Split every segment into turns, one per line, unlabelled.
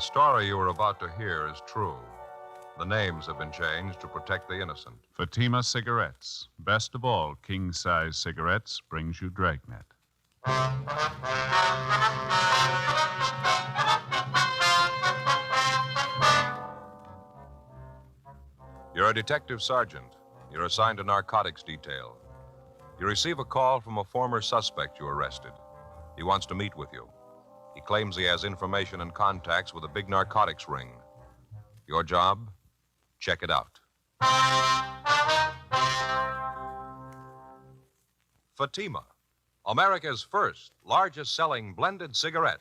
The story you are about to hear is true. The names have been changed to protect the innocent.
Fatima Cigarettes. Best of all, king-size cigarettes brings you Dragnet.
You're a detective sergeant. You're assigned to narcotics detail. You receive a call from a former suspect you arrested. He wants to meet with you. He claims he has information and contacts with a big narcotics ring. Your job? Check it out. Fatima, America's first, largest selling blended cigarette.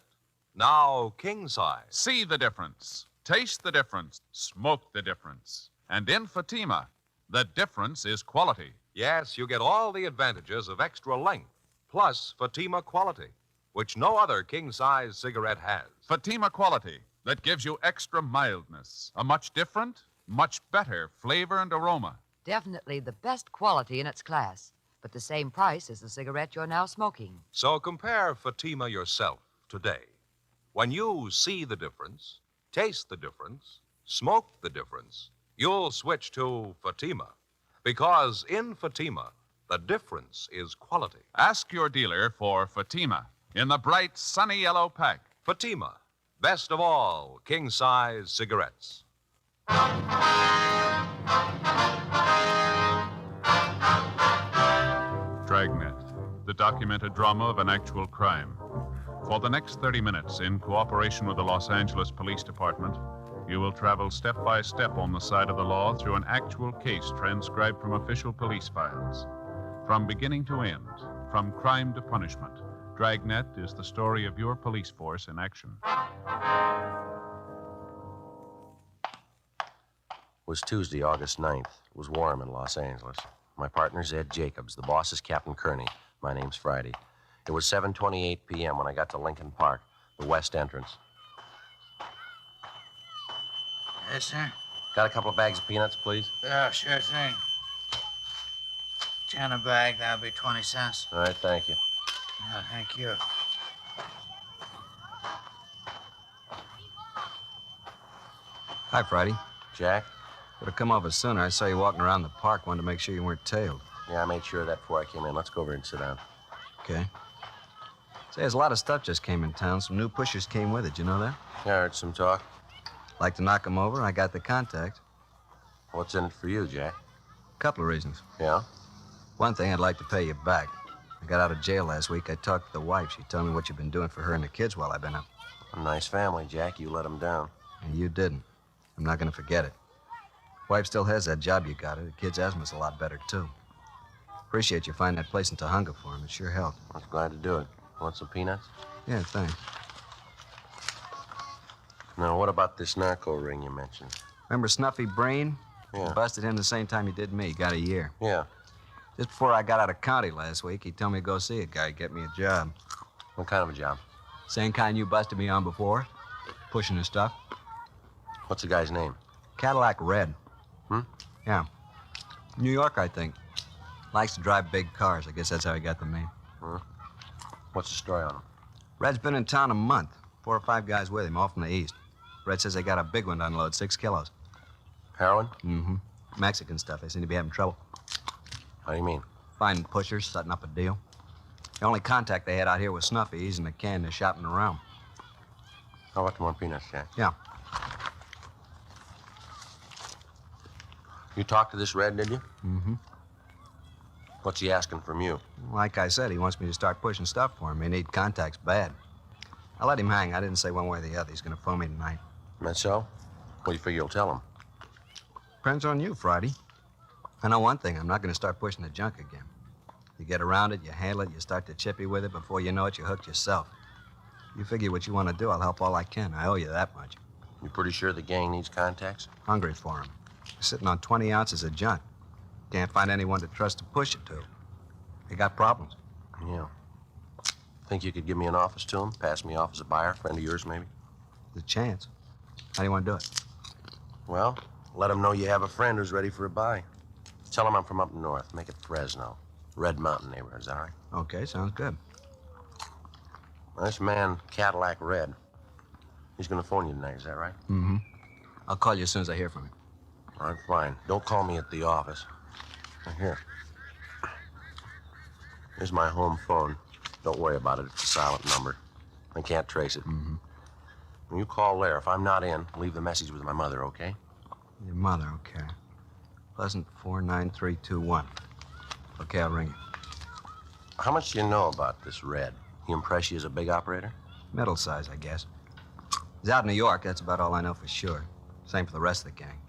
Now king size.
See the difference. Taste the difference. Smoke the difference. And in Fatima, the difference is quality.
Yes, you get all the advantages of extra length, plus Fatima quality, which no other king-size cigarette has.
Fatima quality that gives you extra mildness, a much different, much better flavor and aroma.
Definitely the best quality in its class, but the same price as the cigarette you're now smoking.
So compare Fatima yourself today. When you see the difference, taste the difference, smoke the difference, you'll switch to Fatima. Because in Fatima, the difference is quality.
Ask your dealer for Fatima in the bright, sunny yellow pack.
Fatima, best of all king-size cigarettes.
Dragnet, the documented drama of an actual crime. For the next 30 minutes, in cooperation with the Los Angeles Police Department, you will travel step by step on the side of the law through an actual case transcribed from official police files. From beginning to end, from crime to punishment, Dragnet is the story of your police force in action.
It was Tuesday, August 9th. It was warm in Los Angeles. My partner's Ed Jacobs. The boss is Captain Kearney. My name's Friday. It was 7:28 p.m. when I got to Lincoln Park, the west entrance.
Yes, sir?
Got a couple of bags of peanuts, please?
Yeah, sure thing. 10 a bag, that'll be 20 cents.
All right, thank you.
Oh, thank you.
Hi, Friday.
Jack?
Would have come over sooner. I saw you walking around the park. Wanted to make sure you weren't tailed.
Yeah, I made sure of that before I came in. Let's go over and sit down.
Okay. Say, there's a lot of stuff just came in town. Some new pushers came with it. You know that?
Yeah, I heard some talk.
Like to knock them over? I got the contact.
What's in it for you, Jack?
Couple of reasons.
Yeah?
One thing, I'd like to pay you back. I got out of jail last week. I talked to the wife. She told me what you've been doing for her and the kids while I've been up.
A nice family, Jack. You let them down.
And you didn't. I'm not going to forget it. Wife still has that job you got her. The kid's asthma's a lot better, too. Appreciate you finding that place in Tujunga for him. It sure helped.
I was glad to do it. Want some peanuts?
Yeah, thanks.
Now, what about this narco ring you mentioned?
Remember Snuffy Brain?
Yeah.
You busted him the same time you did me. Got a year.
Yeah.
Just before I got out of county last week, he told me to go see a guy, get me a job.
What kind of a job?
Same kind you busted me on before. Pushing the stuff.
What's the guy's name?
Cadillac Red.
Hmm?
Yeah. New York, I think. Likes to drive big cars. I guess that's how he got the name.
Huh? What's the story on him?
Red's been in town a month. 4 or 5 guys with him, all from the east. Red says they got a big one to unload, 6 kilos.
Heroin?
Mm-hmm. Mexican stuff. They seem to be having trouble.
How do you mean?
Finding pushers, setting up a deal. The only contact they had out here was Snuffy. He's in the can. They're shopping around.
How about some more peanuts, Jack?
Yeah.
You talked to this Red, did you?
Mm-hmm.
What's he asking from you?
Like I said, he wants me to start pushing stuff for him. He need contacts bad. I let him hang. I didn't say one way or the other. He's going to phone me tonight.
That so? What do you figure you'll tell him?
Depends on you, Friday. I know one thing. I'm not going to start pushing the junk again. You get around it, you handle it, you start to chippy with it. Before you know it, you're hooked yourself. You figure what you want to do, I'll help all I can. I owe you that much.
You pretty sure the gang needs contacts?
Hungry for them. They're sitting on 20 ounces of junk. Can't find anyone to trust to push it to. They got problems.
Yeah. Think you could give me an office to him? Pass me off as a buyer? Friend of yours, maybe?
There's a chance. How do you want to do it?
Well, let him know you have a friend who's ready for a buy. Tell him I'm from up north. Make it Fresno. Red Mountain neighborhood. Is that all right?
Okay, sounds good.
This man, Cadillac Red, He's going to phone you tonight, is that right?
Mm-hmm. I'll call you as soon as I hear from him.
All right, fine. Don't call me at the office. Here. Here's my home phone. Don't worry about it. It's a silent number. I can't trace it.
Mm-hmm.
When you call there, if I'm not in, leave the message with my mother, okay?
Your mother, okay. Pleasant 49321. Okay, I'll ring you.
How much do you know about this Red? He impress you as a big operator?
Middle size, I guess. He's out in New York, that's about all I know for sure. Same for the rest of the gang.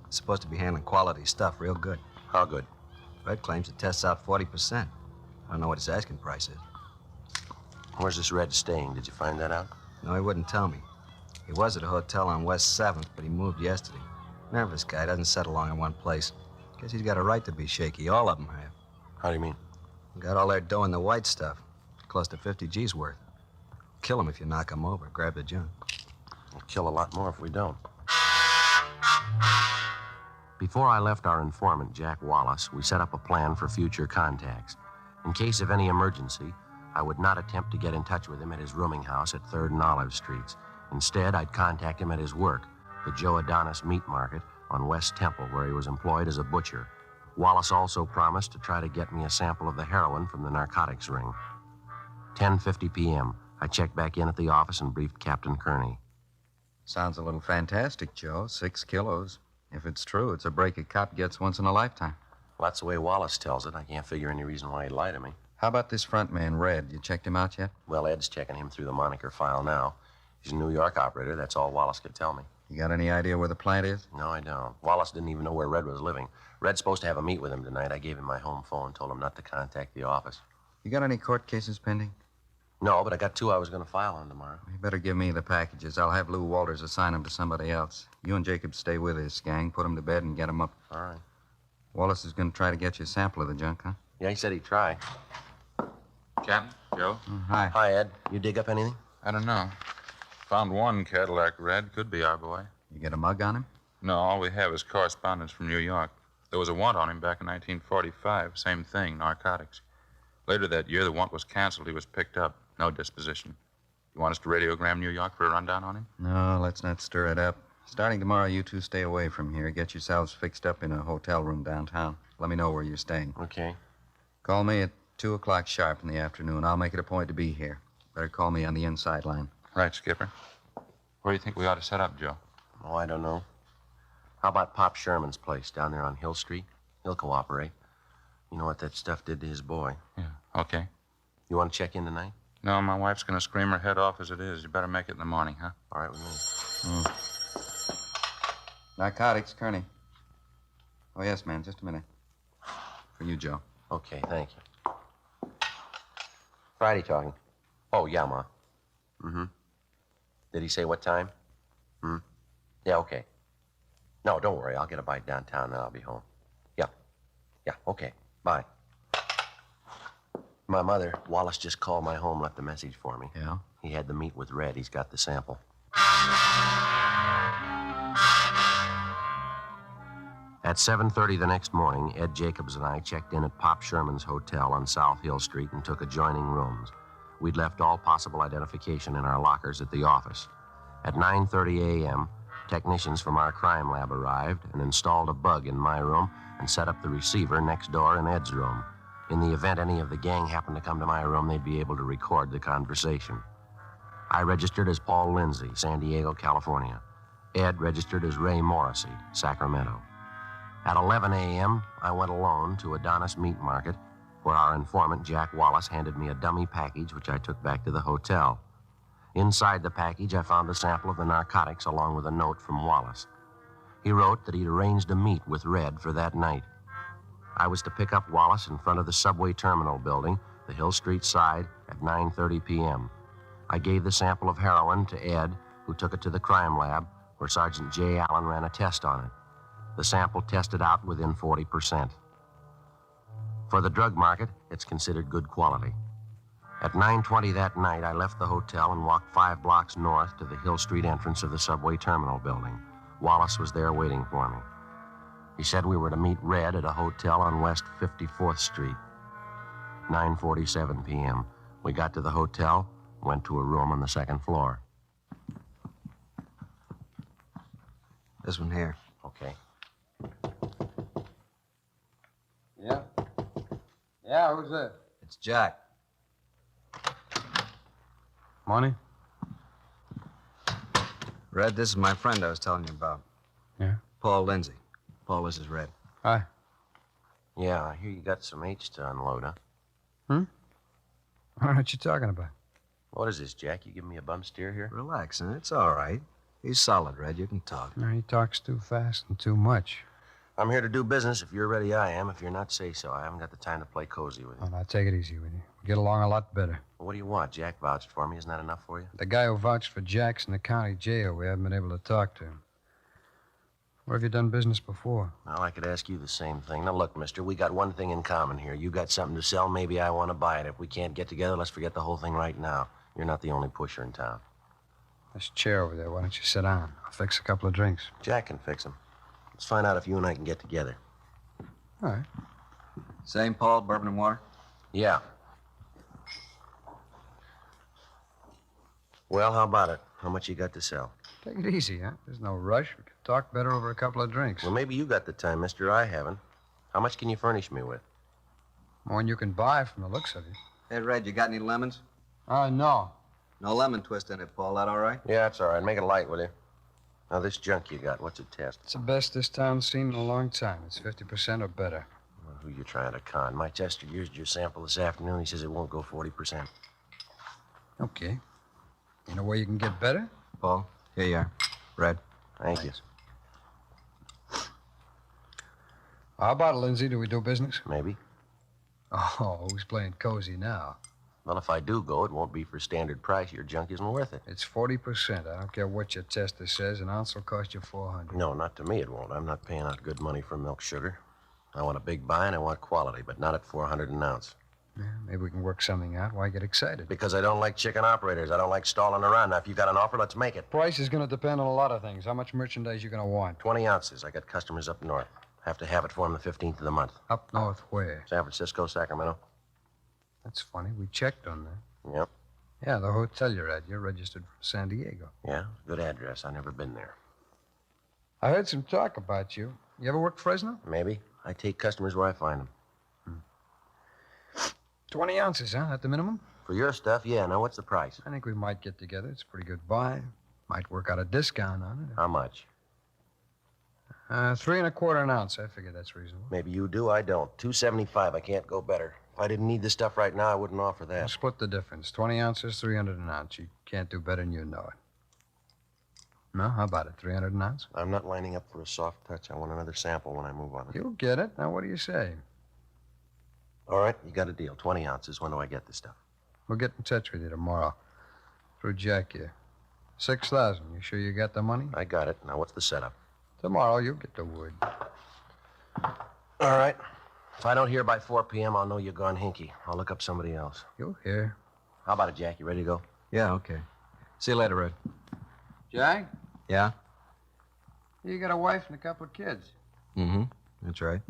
He's supposed to be handling quality stuff real good.
How good?
Red claims it tests out 40%. I don't know what his asking price is.
Where's this Red staying? Did you find that out?
No, he wouldn't tell me. He was at a hotel on West 7th, but he moved yesterday. Nervous guy, doesn't settle long in one place. Guess he's got a right to be shaky. All of them have.
How do you mean?
Got all their dough in the white stuff. Close to 50 G's worth. Kill him if you knock him over. Grab the junk.
We'll kill a lot more if we don't. Before I left our informant, Jack Wallace, we set up a plan for future contacts. In case of any emergency, I would not attempt to get in touch with him at his rooming house at 3rd and Olive Streets. Instead, I'd contact him at his work, the Joe Adonis Meat Market on West Temple, where he was employed as a butcher. Wallace also promised to try to get me a sample of the heroin from the narcotics ring. 10:50 p.m. I checked back in at the office and briefed Captain Kearney.
Sounds a little fantastic, Joe. 6 kilos. If it's true, it's a break a cop gets once in a lifetime.
Well, that's the way Wallace tells it. I can't figure any reason why he'd lie to me.
How about this front man, Red? You checked him out yet?
Well, Ed's checking him through the moniker file now. He's a New York operator. That's all Wallace could tell me.
You got any idea where the plant is?
No, I don't. Wallace didn't even know where Red was living. Red's supposed to have a meet with him tonight. I gave him my home phone, told him not to contact the office.
You got any court cases pending?
No, but I got 2 I was going to file on tomorrow.
You better give me the packages. I'll have Lou Walters assign them to somebody else. You and Jacob stay with this gang, put them to bed, and get them up.
All right.
Wallace is going to try to get you a sample of the junk, huh?
Yeah, he said he'd try.
Captain, Joe?
Hi.
Hi, Ed. You dig up anything?
I don't know. Found one Cadillac Red. Could be our boy.
You get a mug on him?
No, all we have is correspondence from New York. There was a warrant on him back in 1945. Same thing, narcotics. Later that year, the warrant was canceled. He was picked up. No disposition. You want us to radiogram New York for a rundown on him?
No, let's not stir it up. Starting tomorrow, you two stay away from here. Get yourselves fixed up in a hotel room downtown. Let me know where you're staying.
Okay.
Call me at 2 o'clock sharp in the afternoon. I'll make it a point to be here. Better call me on the inside line.
Right, Skipper. Where do you think we ought to set up, Joe?
Oh, I don't know. How about Pop Sherman's place down there on Hill Street? He'll cooperate. You know what that stuff did to his boy.
Yeah, okay.
You want to check in tonight?
No, my wife's going to scream her head off as it is. You better make it in the morning, huh?
All right with me.
Narcotics, Kearney. Oh, yes, man. Just a minute. For you, Joe.
Okay, thank you. Friday talking. Oh, yeah, Ma. Mm-hmm. Did he say what time? Yeah, okay. No, don't worry. I'll get a bite downtown and I'll be home. Yeah. Yeah, okay. Bye. My mother, Wallace just called my home, left a message for me.
Yeah?
He had the meet with Red. He's got the sample. At 7:30 the next morning, Ed Jacobs and I checked in at Pop Sherman's hotel on South Hill Street and took adjoining rooms. We'd left all possible identification in our lockers at the office. At 9:30 a.m., technicians from our crime lab arrived and installed a bug in my room and set up the receiver next door in Ed's room. In the event any of the gang happened to come to my room, they'd be able to record the conversation. I registered as Paul Lindsay, San Diego, California. Ed registered as Ray Morrissey, Sacramento. At 11 a.m., I went alone to Adonis Meat Market, where our informant, Jack Wallace, handed me a dummy package, which I took back to the hotel. Inside the package, I found a sample of the narcotics along with a note from Wallace. He wrote that he'd arranged a meet with Red for that night. I was to pick up Wallace in front of the subway terminal building, the Hill Street side, at 9:30 p.m. I gave the sample of heroin to Ed, who took it to the crime lab, where Sergeant J. Allen ran a test on it. The sample tested out within 40%. For the drug market, it's considered good quality. At 9:20 that night, I left the hotel and walked 5 blocks north to the Hill Street entrance of the subway terminal building. Wallace was there waiting for me. He said we were to meet Red at a hotel on West 54th Street. 9:47 p.m. We got to the hotel, went to a room on the 2nd floor.
This one here.
Okay.
Yeah? Yeah, who's that?
It's Jack.
Money?
Red, this is my friend I was telling you about.
Yeah?
Paul Lindsay. Paul, this is Red.
Hi.
Yeah, I hear you got some H to unload, huh?
What you talking about?
What is this, Jack? You giving me a bum steer here?
Relax, huh? It's all right. He's solid, Red. You can talk.
No, he talks too fast and too much.
I'm here to do business. If you're ready, I am. If you're not, say so. I haven't got the time to play cozy with you.
Oh, now, take it easy with you. We get along a lot better.
What do you want? Jack vouched for me. Isn't that enough for you?
The guy who vouched for Jack's in the county jail. We haven't been able to talk to him. Where have you done business before?
Well, I could ask you the same thing. Now, look, mister, we got one thing in common here. You got something to sell. Maybe I want to buy it. If we can't get together, let's forget the whole thing right now. You're not the only pusher in town.
This chair over there. Why don't you sit down? I'll fix a couple of drinks.
Jack can fix them. Let's find out if you and I can get together.
All right.
Same, Paul? Bourbon and water?
Yeah. Well, how about it? How much you got to sell?
Take it easy, huh? There's no rush. We can talk better over a couple of drinks.
Well, maybe you got the time, mister. I haven't. How much can you furnish me with?
More than you can buy from the looks of you.
Hey, Red, you got any lemons?
No.
No lemon twist in it, Paul. That all right?
Yeah, it's all right. Make it light, will you? Now, this junk you got, what's it test?
It's the best this town's seen in a long time. It's 50% or better.
Well, who you trying to con? My tester used your sample this afternoon. He says it won't go 40%.
Okay. You know where you can get better?
Paul, here you are. Red.
Thank you.
How about it, Lindsay? Do we do business?
Maybe.
Oh, who's playing cozy now?
Well, if I do go, it won't be for standard price. Your junk isn't worth it.
It's 40%. I don't care what your tester says. An ounce will cost you $400.
No, not to me it won't. I'm not paying out good money for milk sugar. I want a big buy and I want quality, but not at $400 an ounce.
Yeah, maybe we can work something out. Why get excited?
Because I don't like chicken operators. I don't like stalling around. Now, if you got an offer, let's make it.
Price is going to depend on a lot of things. How much merchandise you going to want?
20 ounces. I got customers up north. Have to have it for them the 15th of the month.
Up north where?
San Francisco, Sacramento.
That's funny. We checked on that.
Yep.
Yeah, the hotel you're at. You're registered from San Diego.
Yeah, good address. I never been there.
I heard some talk about you. You ever worked Fresno?
Maybe. I take customers where I find them.
20 ounces, huh? At the minimum?
For your stuff, yeah. Now, what's the price?
I think we might get together. It's a pretty good buy. Might work out a discount on it.
How much?
3 1/4 an ounce. I figure that's reasonable.
Maybe you do, I don't. $2.75. I can't go better. If I didn't need this stuff right now, I wouldn't offer
We'll
that.
split the difference. 20 ounces, 300 an ounce. You can't do better than you know it. No? How about it? 300 an ounce?
I'm not lining up for a soft touch. I want another sample when I move on.
You'll get it. Now, what do you say?
All right, you got a deal. 20 ounces. When do I get this stuff?
We'll get in touch with you tomorrow. Through Jack here. 6,000. You sure you got the money?
I got it. Now, what's the setup?
Tomorrow, you'll get the word.
All right. If I don't hear by 4 p.m., I'll know you're gone hinky. I'll look up somebody else.
You'll hear.
How about it, Jack? You ready to go?
Yeah, okay. See you later, Red.
Jack?
Yeah?
You got a wife and a couple of kids.
Mm-hmm. That's right.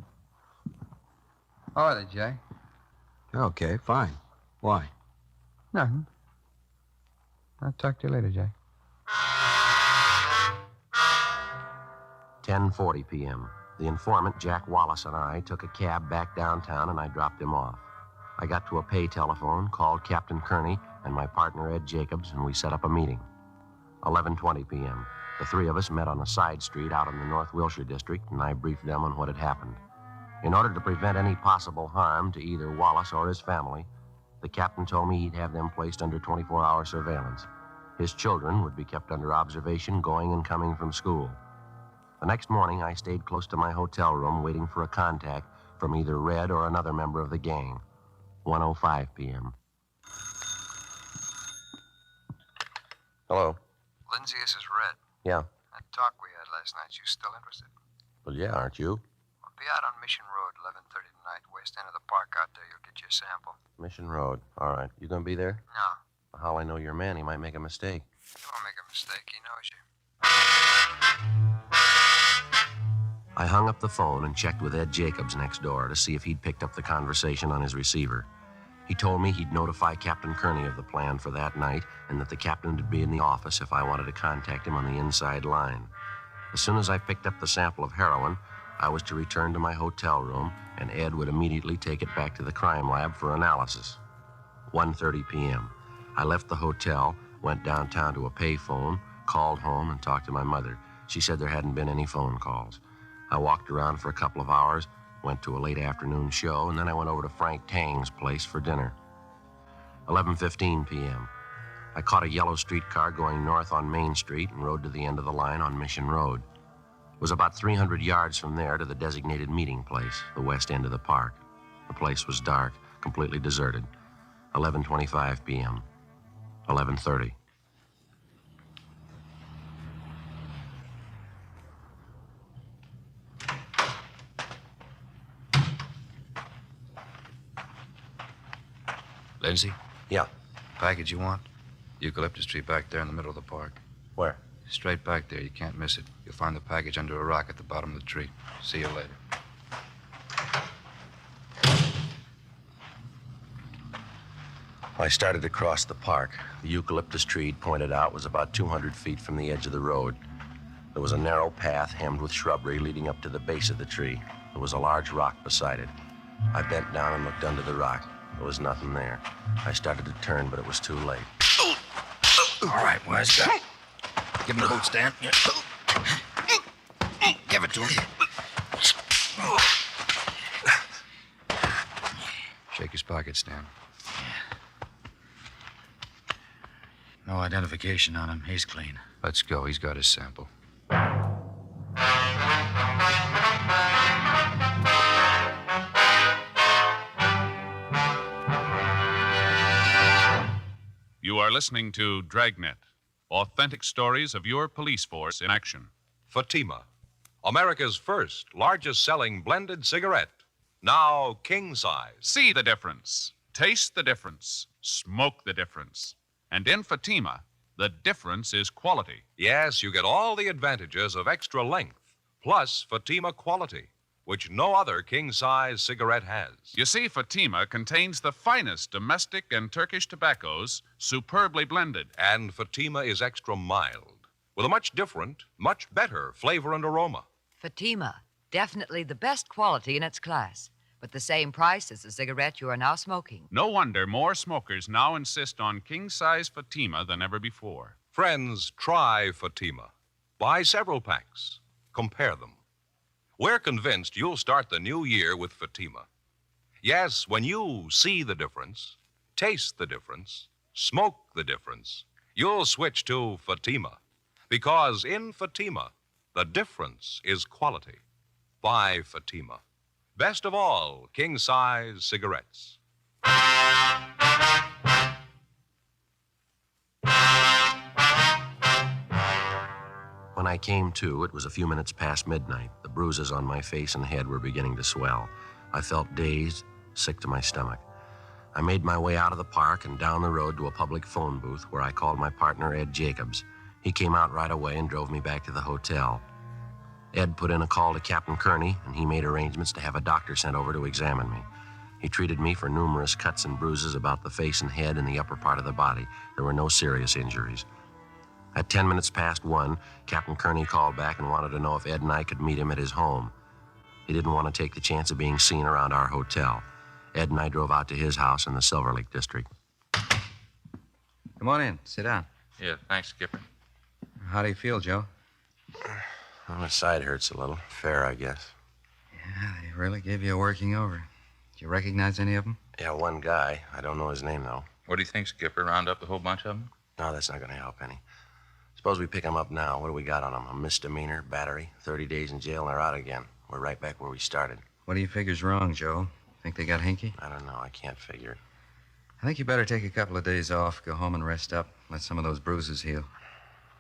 How are they, Jack?
Okay, fine. Why?
Nothing. I'll talk to you later, Jack.
10:40 p.m. The informant, Jack Wallace, and I took a cab back downtown, and I dropped him off. I got to a pay telephone, called Captain Kearney and my partner, Ed Jacobs, and we set up a meeting. 11:20 p.m. The three of us met on a side street out in the North Wilshire district, and I briefed them on what had happened. In order to prevent any possible harm to either Wallace or his family, the captain told me he'd have them placed under 24-hour surveillance. His children would be kept under observation going and coming from school. The next morning, I stayed close to my hotel room waiting for a contact from either Red or another member of the gang. 1:05 p.m. Hello?
Lindsay, this is Red.
Yeah.
That talk we had last night, you still interested?
Well, yeah, aren't you?
We'll be out on Mission Road, 11:30 tonight, west end of the park out there. You'll get your sample.
Mission Road. All right. You gonna be there?
No,
How I know your man? He might make a mistake.
you won't make a mistake. He knows you.
I hung up the phone and checked with Ed Jacobs next door to see if he'd picked up the conversation on his receiver. He told me he'd notify Captain Kearney of the plan for that night and that the captain would be in the office if I wanted to contact him on the inside line. As soon as I picked up the sample of heroin, I was to return to my hotel room, and Ed would immediately take it back to the crime lab for analysis. 1:30 p.m. I left the hotel, went downtown to a payphone, called home, and talked to my mother. She said there hadn't been any phone calls. I walked around for a couple of hours, went to a late afternoon show, and then I went over to Frank Tang's place for dinner. 11:15 p.m. I caught a yellow streetcar going north on Main Street and rode to the end of the line on Mission Road. It was about 300 yards from there to the designated meeting place, the west end of the park. The place was dark, completely deserted. 11:25 p.m. 11:30.
Lindsay?
Yeah.
Package you want? Eucalyptus tree back there in the middle of the park.
Where?
Straight back there. You can't miss it. You'll find the package under a rock at the bottom of the tree. See you later.
I started to cross the park. The eucalyptus tree he'd pointed out was about 200 feet from the edge of the road. There was a narrow path hemmed with shrubbery leading up to the base of the tree. There was a large rock beside it. I bent down and looked under the rock. There was nothing there. I started to turn, but it was too late.
All right, wise guy. Give him the boot stand. Give it to him. Shake his pocket, Stan.
No identification on him. He's clean.
Let's go. He's got his sample.
You are listening to Dragnet, authentic stories of your police force in action.
Fatima, America's first, largest-selling blended cigarette. Now king size.
See the difference, taste the difference, smoke the difference. And in Fatima, the difference is quality.
Yes, you get all the advantages of extra length, plus Fatima quality, which no other king-size cigarette has.
You see, Fatima contains the finest domestic and Turkish tobaccos, superbly blended.
And Fatima is extra mild, with a much different, much better flavor and aroma.
Fatima, definitely the best quality in its class, but the same price as the cigarette you are now smoking.
No wonder more smokers now insist on king-size Fatima than ever before.
Friends, try Fatima. Buy several packs. Compare them. We're convinced you'll start the new year with Fatima. Yes, when you see the difference, taste the difference, smoke the difference, you'll switch to Fatima. Because in Fatima, the difference is quality. Buy Fatima. Best of all, king-size cigarettes.
When I came to, it was a few minutes past midnight. The bruises on my face and head were beginning to swell. I felt dazed, sick to my stomach. I made my way out of the park and down the road to a public phone booth where I called my partner, Ed Jacobs. He came out right away and drove me back to the hotel. Ed put in a call to Captain Kearney, and he made arrangements to have a doctor sent over to examine me. He treated me for numerous cuts and bruises about the face and head and the upper part of the body. There were no serious injuries. At 10 minutes past 1, Captain Kearney called back and wanted to know if Ed and I could meet him at his home. He didn't want to take the chance of being seen around our hotel. Ed and I drove out to his house in the Silver Lake district.
Come on in. Sit down.
Yeah, thanks, Skipper.
How do you feel, Joe?
Well, my side hurts a little. Fair, I guess.
Yeah, they really gave you a working over. Did you recognize any of them?
Yeah, one guy. I don't know his name, though.
What do you think, Skipper? Round up the whole bunch of them?
No, that's not going to help any. Suppose we pick him up now. What do we got on him? A misdemeanor, battery, 30 days in jail, and they're out again. We're right back where we started.
What do you figure's wrong, Joe? Think they got hinky?
I don't know. I can't figure it.
I think you better take a couple of days off, go home and rest up, let some of those bruises heal.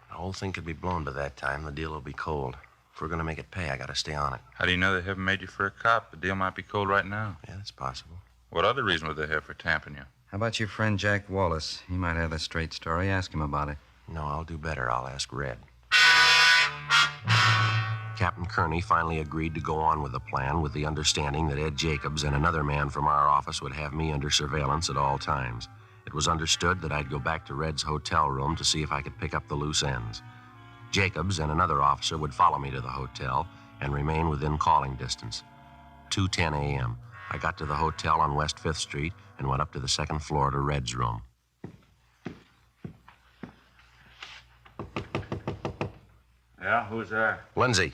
The whole thing could be blown by that time. The deal will be cold. If we're going to make it pay, I got to stay on it.
How do you know they haven't made you for a cop? The deal might be cold right now.
Yeah, that's possible.
What other reason would they have for tamping you?
How about your friend Jack Wallace? He might have the straight story. Ask him about it.
No, I'll do better. I'll ask Red. Captain Kearney finally agreed to go on with the plan with the understanding that Ed Jacobs and another man from our office would have me under surveillance at all times. It was understood that I'd go back to Red's hotel room to see if I could pick up the loose ends. Jacobs and another officer would follow me to the hotel and remain within calling distance. 2:10 a.m. I got to the hotel on West 5th Street and went up to the second floor to Red's room.
Yeah, who's there?
Lindsay.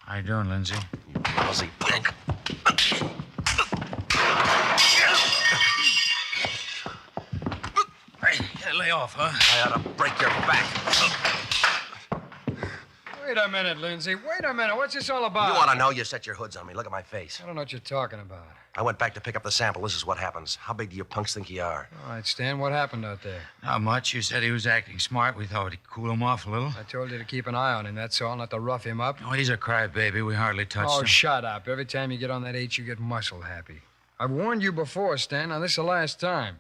How you doing, Lindsay?
You lousy punk.
Hey, lay off, huh?
I ought to break your back.
Wait a minute, Lindsay. Wait a minute. What's this all about?
You want to know? You set your hoods on me. Look at my face.
I don't know what you're talking about.
I went back to pick up the sample. This is what happens. How big do you punks think you are?
All right, Stan, what happened out there?
Not much. You said he was acting smart. We thought we'd cool him off a little.
I told you to keep an eye on him, that's all, not to rough him up.
Oh, he's a crybaby. We hardly touched
Oh,
him.
shut up. Every time you get on that H, you get muscle happy. I've warned you before, Stan. Now, this is the last time.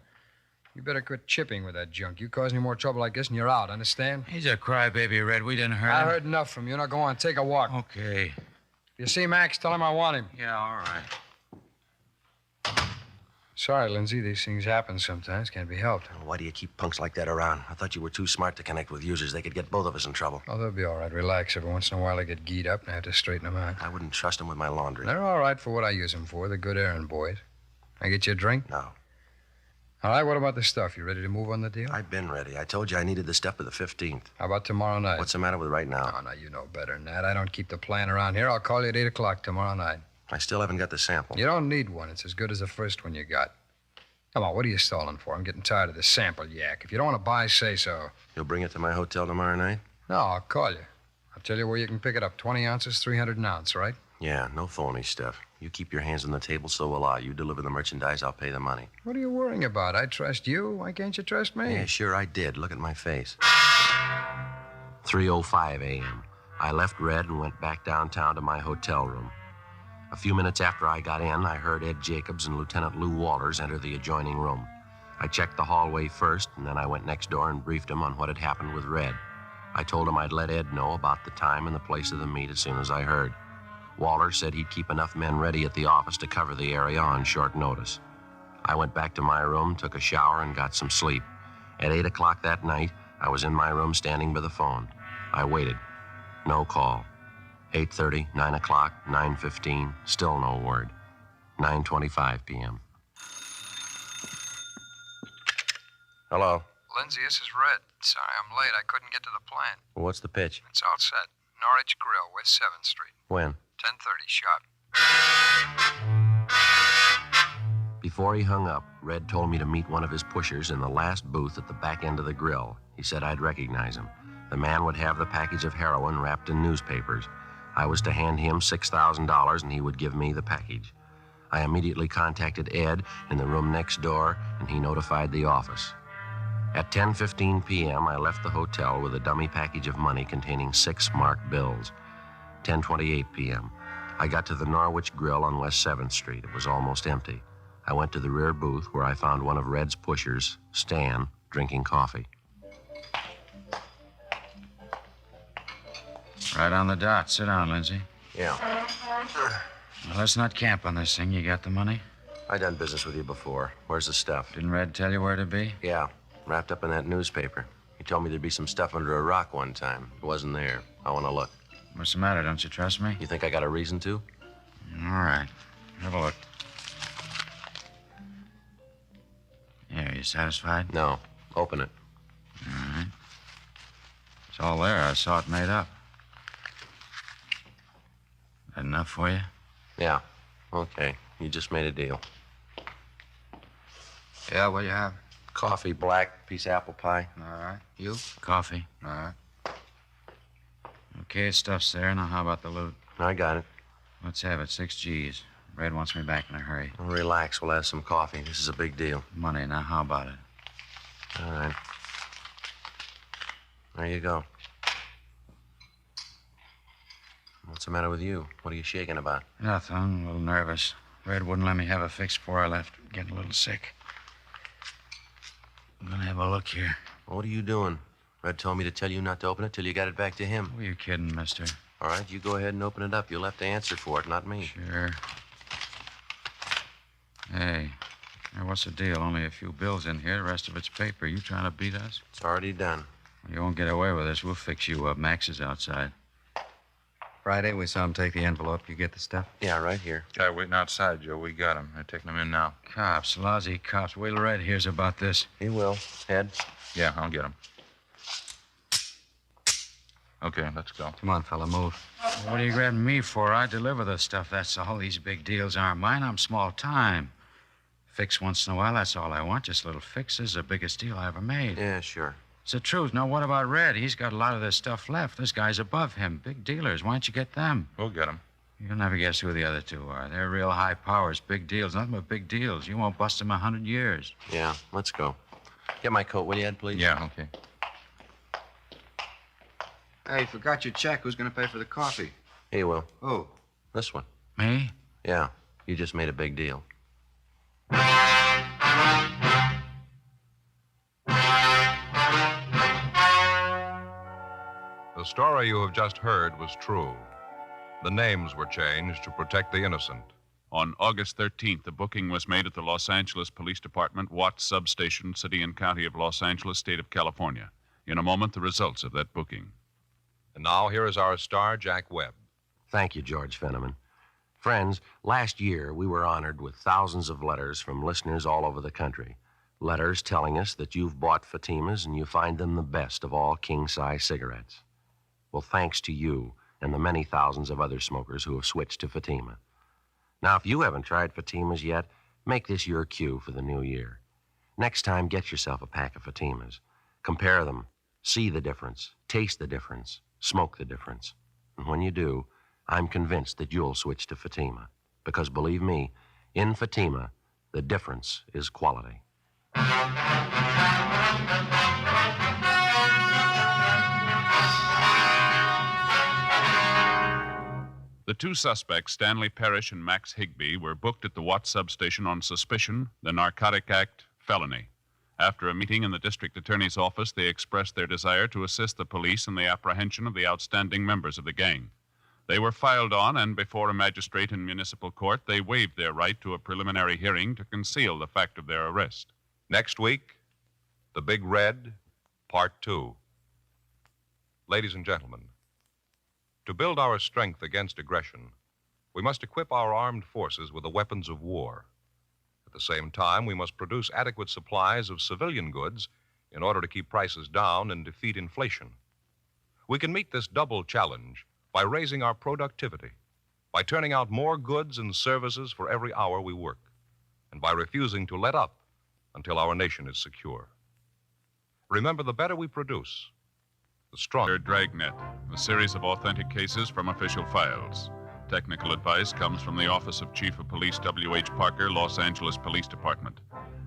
You better quit chipping with that junk. You cause any more trouble like this, and you're out, understand?
He's a crybaby, Red. We didn't hurt
I
him.
heard enough from you. Now go on, take a walk.
Okay.
If you see Max, tell him I want him.
Yeah, all right.
Sorry, Lindsay. These things happen sometimes. Can't be helped.
Why do you keep punks like that around? I thought you were too smart to connect with users. They could get both of us in trouble.
Oh, they'll be all right. Relax. Every once in a while, they get geed up, and I have to straighten them out.
I wouldn't trust them with my laundry.
They're all right for what I use them for. They're good errand boys. I get you a drink?
No.
All right, what about the stuff? You ready to move on the deal?
I've been ready. I told you I needed the stuff for the 15th.
How about tomorrow night?
What's the matter with right now?
Oh, now, you know better than that. I don't keep the plan around here. I'll call you at 8 o'clock tomorrow night.
I still haven't got the sample.
You don't need one. It's as good as the first one you got. Come on, what are you stalling for? I'm getting tired of this sample yak. If you don't want to buy, say so.
You'll bring it to my hotel tomorrow night?
No, I'll call you. I'll tell you where you can pick it up. 20 ounces, 300 an ounce, right?
Yeah, no phony stuff. You keep your hands on the table, so will I. You deliver the merchandise, I'll pay the money.
What are you worrying about? I trust you. Why can't you trust me?
Yeah, sure I did. Look at my face. 3:05 a.m. I left Red and went back downtown to my hotel room. A few minutes after I got in, I heard Ed Jacobs and Lieutenant Lou Walters enter the adjoining room. I checked the hallway first, and then I went next door and briefed him on what had happened with Red. I told him I'd let Ed know about the time and the place of the meet as soon as I heard. Walters said he'd keep enough men ready at the office to cover the area on short notice. I went back to my room, took a shower, and got some sleep. At 8 o'clock that night, I was in my room standing by the phone. I waited. No call. 8:30, 9 o'clock, 9:15, still no word. 9:25 p.m. Hello.
Lindsay, this is Red. Sorry I'm late. I couldn't get to the plant.
Well, what's the pitch?
It's all set. Norwich Grill, West 7th Street.
When?
10:30 sharp.
Before he hung up, Red told me to meet one of his pushers in the last booth at the back end of the grill. He said I'd recognize him. The man would have the package of heroin wrapped in newspapers. I was to hand him $6,000 and he would give me the package. I immediately contacted Ed in the room next door and he notified the office. At 10:15 p.m., I left the hotel with a dummy package of money containing 6 marked bills. 10:28 p.m. I got to the Norwich Grill on West 7th Street. It was almost empty. I went to the rear booth where I found one of Red's pushers, Stan, drinking coffee.
Right on the dot. Sit down, Lindsay.
Yeah.
Well, let's not camp on this thing. You got the money?
I done business with you before. Where's the stuff?
Didn't Red tell you where to be?
Yeah, wrapped up in that newspaper. He told me there'd be some stuff under a rock one time. It wasn't there. I want to look.
What's the matter? Don't you trust me?
You think I got a reason to?
All right. Have a look. Yeah, you satisfied?
No. Open it.
All right. It's all there. I saw it made up. That enough for you?
Yeah. Okay. You just made a deal.
Yeah, what do you have?
Coffee, black, piece of apple pie.
All right. You?
Coffee.
All right.
Okay, stuff's there. Now, how about the loot?
I got it.
Let's have it. 6 G's. Red wants me back in a hurry.
Well, relax. We'll have some coffee. This is a big deal.
Money. Now, how about it?
All right. There you go. What's the matter with you? What are you shaking about?
Nothing. I'm a little nervous. Red wouldn't let me have a fix before I left. Getting a little sick. I'm gonna have a look here.
What are you doing? Red told me to tell you not to open it till you got it back to him.
Who are you kidding, mister?
All right, you go ahead and open it up. You'll have to answer for it, not me.
Sure. Hey, now what's the deal? Only a few bills in here. The rest of it's paper. You trying to beat us?
It's already done.
You won't get away with this. We'll fix you up. Max is outside.
Friday, we saw him take the envelope. You get the stuff?
Yeah, right here.
Guy waiting outside, Joe. We got him. They're taking him in now.
Cops, lousy cops. Wait till Red hears about this.
He will. Ed?
Yeah, I'll get him. Okay, let's go.
Come on, fella, move.
What are you grabbing me for? I deliver the stuff, that's all. These big deals aren't mine. I'm small time. Fix once in a while, that's all I want. Just little fixes. The biggest deal I ever made.
Yeah, sure.
It's the truth. Now, what about Red? He's got a lot of this stuff left. This guy's above him. Big dealers. Why don't you get them?
We'll get him.
You'll never guess who the other two are. They're real high powers. Big deals. Nothing but big deals. You won't bust them 100 years.
Yeah, let's go. Get my coat, will you, Ed, please?
Yeah, okay.
Hey, you forgot your check. Who's going to pay for the coffee?
He will.
Who?
This one.
Me?
Yeah, you just made a big deal.
The story you have just heard was true. The names were changed to protect the innocent.
On August 13th, the booking was made at the Los Angeles Police Department, Watts Substation, City and County of Los Angeles, State of California. In a moment, the results of that booking.
And now, here is our star, Jack Webb.
Thank you, George Fenneman. Friends, last year we were honored with thousands of letters from listeners all over the country. Letters telling us that you've bought Fatimas and you find them the best of all king-size cigarettes. Well, thanks to you and the many thousands of other smokers who have switched to Fatima. Now, if you haven't tried Fatimas yet, make this your cue for the new year. Next time, get yourself a pack of Fatimas. Compare them. See the difference. Taste the difference. Smoke the difference. And when you do, I'm convinced that you'll switch to Fatima. Because believe me, in Fatima, the difference is quality.
The two suspects, Stanley Parrish and Max Higby, were booked at the Watts substation on suspicion, the Narcotic Act, felony. After a meeting in the district attorney's office, they expressed their desire to assist the police in the apprehension of the outstanding members of the gang. They were filed on, and before a magistrate in municipal court, they waived their right to a preliminary hearing to conceal the fact of their arrest.
Next week, The Big Red, Part 2. Ladies and gentlemen, to build our strength against aggression, we must equip our armed forces with the weapons of war. At the same time, we must produce adequate supplies of civilian goods in order to keep prices down and defeat inflation. We can meet this double challenge by raising our productivity, by turning out more goods and services for every hour we work, and by refusing to let up until our nation is secure. Remember, the better we produce, the stronger.
Dragnet, a series of authentic cases from official files. Technical advice comes from the Office of Chief of Police W.H. Parker, Los Angeles Police Department.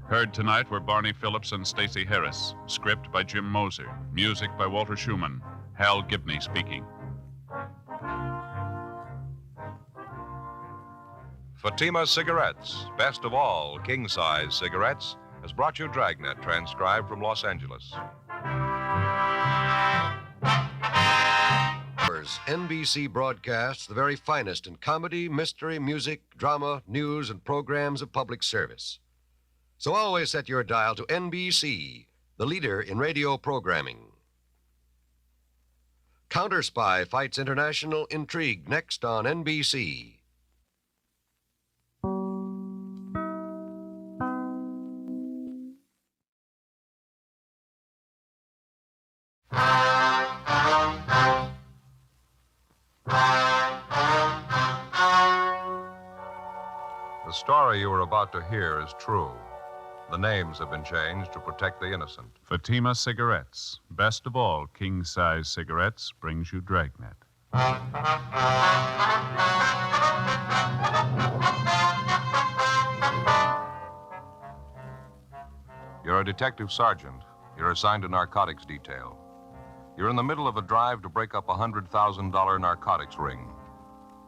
Heard tonight were Barney Phillips and Stacey Harris. Script by Jim Moser. Music by Walter Schumann. Hal Gibney speaking.
Fatima Cigarettes, best of all king-size cigarettes, has brought you Dragnet, transcribed from Los Angeles.
NBC broadcasts the very finest in comedy, mystery, music, drama, news, and programs of public service. So always set your dial to NBC, the leader in radio programming. Counter Spy fights international intrigue next on NBC.
The story you are about to hear is true. The names have been changed to protect the innocent.
Fatima Cigarettes, best of all king-size cigarettes, brings you Dragnet.
You're a detective sergeant. You're assigned to narcotics detail. You're in the middle of a drive to break up a $100,000 narcotics ring.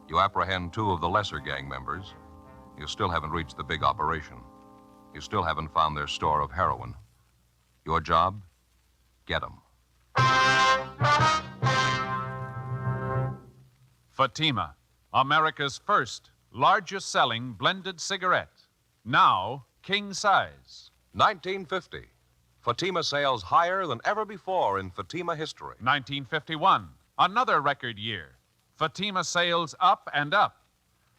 You apprehend two of the lesser gang members. You still haven't reached the big operation. You still haven't found their store of heroin. Your job? Get them.
Fatima, America's first, largest selling blended cigarette. Now, king size.
1950. Fatima sales higher than ever before in Fatima history.
1951, another record year. Fatima sales up and up.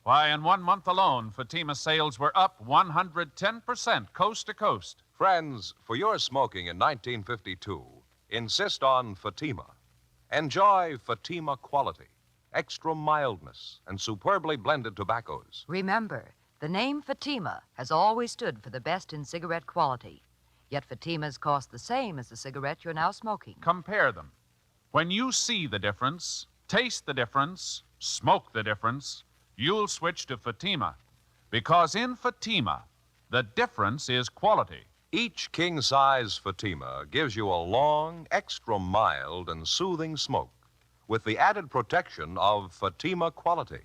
Why, in 1 month alone, Fatima sales were up 110% coast to coast.
Friends, for your smoking in 1952, insist on Fatima. Enjoy Fatima quality, extra mildness, and superbly blended tobaccos.
Remember, the name Fatima has always stood for the best in cigarette quality. Yet Fatimas cost the same as the cigarette you're now smoking.
Compare them. When you see the difference, taste the difference, smoke the difference, you'll switch to Fatima. Because in Fatima, the difference is quality.
Each king-size Fatima gives you a long, extra mild, and soothing smoke with the added protection of Fatima quality.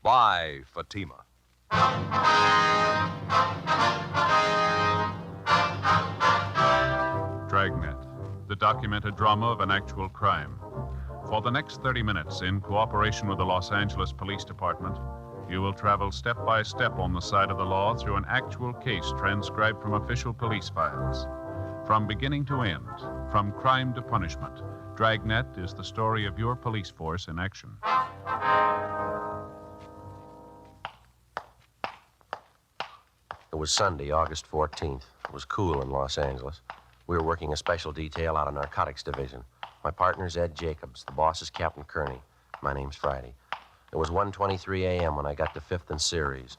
Buy Fatima.
Dragnet, the documented drama of an actual crime. For the next 30 minutes, in cooperation with the Los Angeles Police Department, you will travel step by step on the side of the law through an actual case transcribed from official police files. From beginning to end, from crime to punishment, Dragnet is the story of your police force in action.
It was Sunday, August 14th. It was cool in Los Angeles. We were working a special detail out of Narcotics Division. My partner's Ed Jacobs. The boss is Captain Kearney. My name's Friday. It was 1:23 a.m. when I got to 5th and Ceres,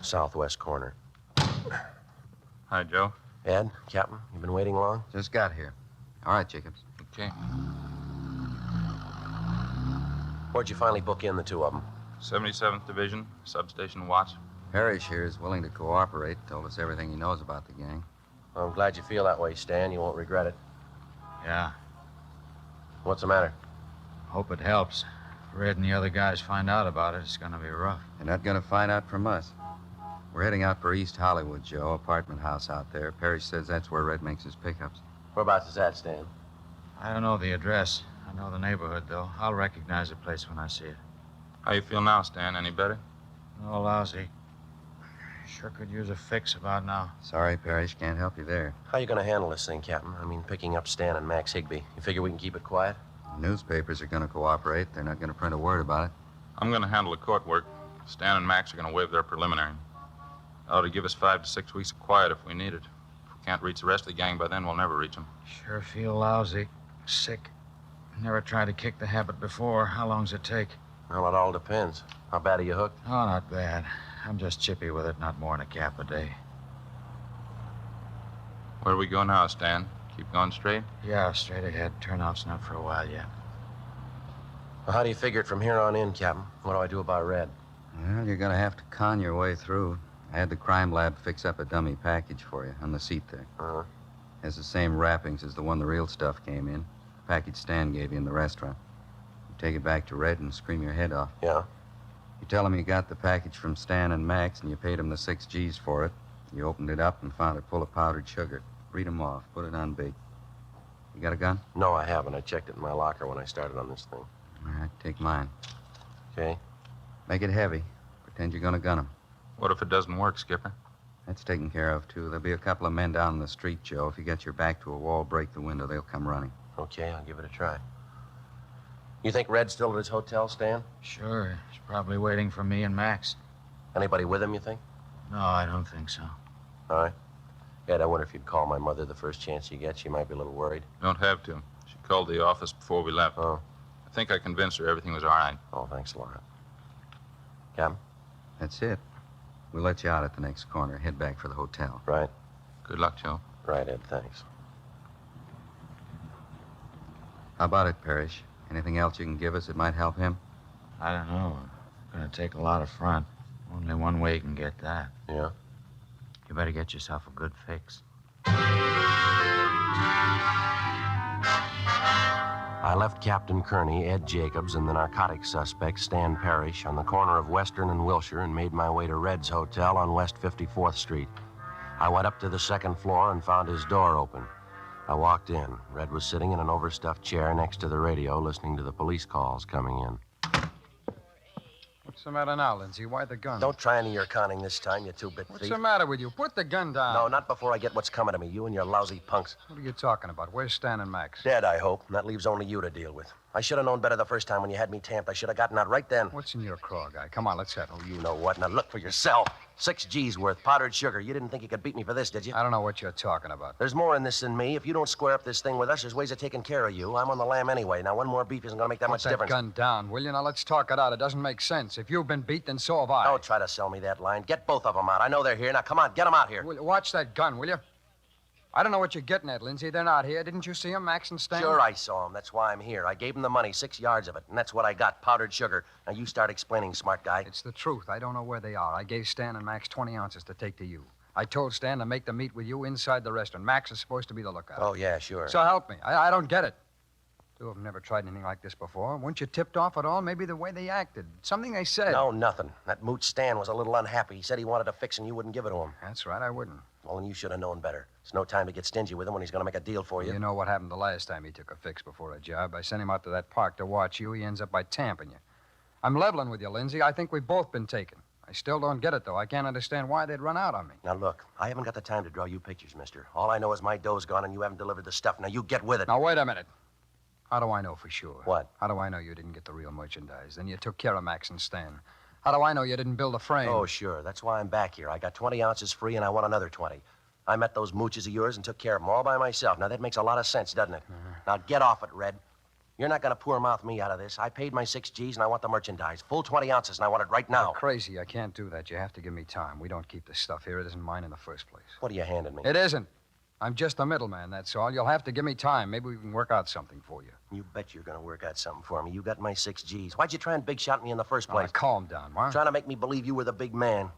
southwest corner.
Hi, Joe.
Ed, Captain, you been waiting long?
Just got here. All right, Jacobs.
Okay.
Where'd you finally book in the two of them?
77th Division, Substation Watts.
Parrish here is willing to cooperate. Told us everything he knows about the gang.
Well, I'm glad you feel that way, Stan. You won't regret it.
Yeah,
What's the matter?
hope it helps. If Red and the other guys find out about it, it's gonna be rough.
They're not going to find out from us. We're heading out for East Hollywood, Joe. Apartment house out there. Parrish says that's where Red makes his pickups.
Whereabouts is that, Stan?
I don't know the address. I know the neighborhood, though. I'll recognize the place when I see it.
How you feel now, Stan? Any better?
Oh, lousy. Sure could use a fix about now.
Sorry, Parrish. Can't help you there.
How you gonna handle this thing, Captain? I mean, picking up Stan and Max Higby. You figure we can keep it quiet?
The newspapers are going to cooperate. They're not going to print a word about it.
I'm going to handle the court work. Stan and Max are going to waive their preliminary. Ought to give us 5 to 6 weeks of quiet if we need it. If we can't reach the rest of the gang by then, we'll never reach them.
Sure feel lousy. Sick. Never tried to kick the habit before. How long's it take?
Well, it all depends. How bad are you hooked?
Oh, not bad. I'm just chippy with it, not more than a cap a day.
Where do we go now, Stan? Keep going straight?
Yeah, straight ahead. Turnout's not for a while yet.
Well, how do you figure it from here on in, Captain? What do I do about Red?
Well, you're going to have to con your way through. I had the crime lab fix up a dummy package for you on the seat there.
Uh-huh.
Has the same wrappings as the one the real stuff came in. The package Stan gave you in the restaurant. You take it back to Red and scream your head off.
Yeah?
You tell him you got the package from Stan and Max and you paid him the 6 G's for it. You opened it up and found it full of powdered sugar. Read 'em off. Put it on big. You got a gun?
No, I haven't. I checked it in my locker when I started on this thing.
All right, take mine.
Okay?
Make it heavy. Pretend you're going to gun him.
What if it doesn't work, Skipper?
That's taken care of, too. There'll be a couple of men down in the street, Joe. If you get your back to a wall, break the window, they'll come running.
Okay, I'll give it a try. You think Red's still at his hotel, Stan?
Sure. He's probably waiting for me and Max.
Anybody with him, you think?
No, I don't think so.
All right. Ed, I wonder if you'd call my mother the first chance you get. She might be a little worried.
Don't have to. She called the office before we left.
Oh.
I think I convinced her everything was all right.
Oh, thanks a lot. Captain?
That's it. We'll let you out at the next corner. Head back for the hotel.
Right.
Good luck, Joe.
Right, Ed, thanks.
How about it, Parrish? Anything else you can give us that might help him?
I don't know. It's gonna take a lot of front. Only one way you can get that.
Yeah?
You better get yourself a good fix.
I left Captain Kearney, Ed Jacobs, and the narcotics suspect, Stan Parrish, on the corner of Western and Wilshire and made my way to Red's Hotel on West 54th Street. I went up to the second floor and found his door open. I walked in. Red was sitting in an overstuffed chair next to the radio, listening to the police calls coming in.
What's the matter now, Lindsay? Why the gun?
Don't try any of your conning this time, you two-bit
What's
thief.
the matter with you? Put the gun down.
No, not before I get what's coming to me. You and your lousy punks.
What are you talking about? Where's Stan and Max?
Dead, I hope. And that leaves only you to deal with. I should have known better the first time when you had me tamped. I should have gotten out right then.
What's in your craw, guy? Come on, let's settle.
Oh, you know what. Now look for yourself. 6 G's worth, powdered sugar. You didn't think you could beat me for this, did you?
I don't know what you're talking about.
There's more in this than me. If you don't square up this thing with us, there's ways of taking care of you. I'm on the lam anyway. Now, one more beef isn't going to make that
Put
much
that
difference.
gun down, will you? Now, let's talk it out. It doesn't make sense. If you've been beat, then so have I.
Don't try to sell me that line. Get both of them out. I know they're here. Now, come on, get them out here.
Watch that gun, will you? I don't know what you're getting at, Lindsay. They're not here. Didn't you see them, Max and Stan?
Sure, I saw them. That's why I'm here. I gave them the money, 6 yards of it, and that's what I got, powdered sugar. Now, you start explaining, smart guy.
It's the truth. I don't know where they are. I gave Stan and Max 20 ounces to take to you. I told Stan to make the meet with you inside the restaurant. Max is supposed to be the lookout.
Oh, yeah, sure.
So help me. I don't get it. Two of them never tried anything like this before. Weren't you tipped off at all? Maybe the way they acted. Something they said.
No, nothing. That mooch Stan was a little unhappy. He said he wanted to fix and you wouldn't give it to him.
That's right, I wouldn't.
Well, then you should have known better. It's no time to get stingy with him when he's going to make a deal for you.
You know what happened the last time he took a fix before a job. I sent him out to that park to watch you. He ends up by tamping you. I'm leveling with you, Lindsay. I think we've both been taken. I still don't get it, though. I can't understand why they'd run out on me.
Now, look, I haven't got the time to draw you pictures, mister. All I know is my dough's gone and you haven't delivered the stuff. Now, you get with it.
Now, wait a minute. How do I know for sure?
What?
How do I know you didn't get the real merchandise? Then you took care of Max and Stan. How do I know you didn't build a frame?
Oh, sure. That's why I'm back here. I got 20 ounces free and I want another 20. I met those mooches of yours and took care of them all by myself. Now, that makes a lot of sense, doesn't it? Now, get off it, Red. You're not going to poor mouth me out of this. I paid my 6 G's and I want the merchandise. Full 20 ounces and I want it right now.
You're crazy. I can't do that. You have to give me time. We don't keep this stuff here. It isn't mine in the first place.
What are you handing me?
It isn't. I'm just a middleman, that's all. You'll have to give me time. Maybe we can work out something for you.
You bet you're going to work out something for me. You got my 6 G's. Why'd you try and big shot me in the first
Now,
place?
calm down, Mark.
Trying to make me believe you were the big man.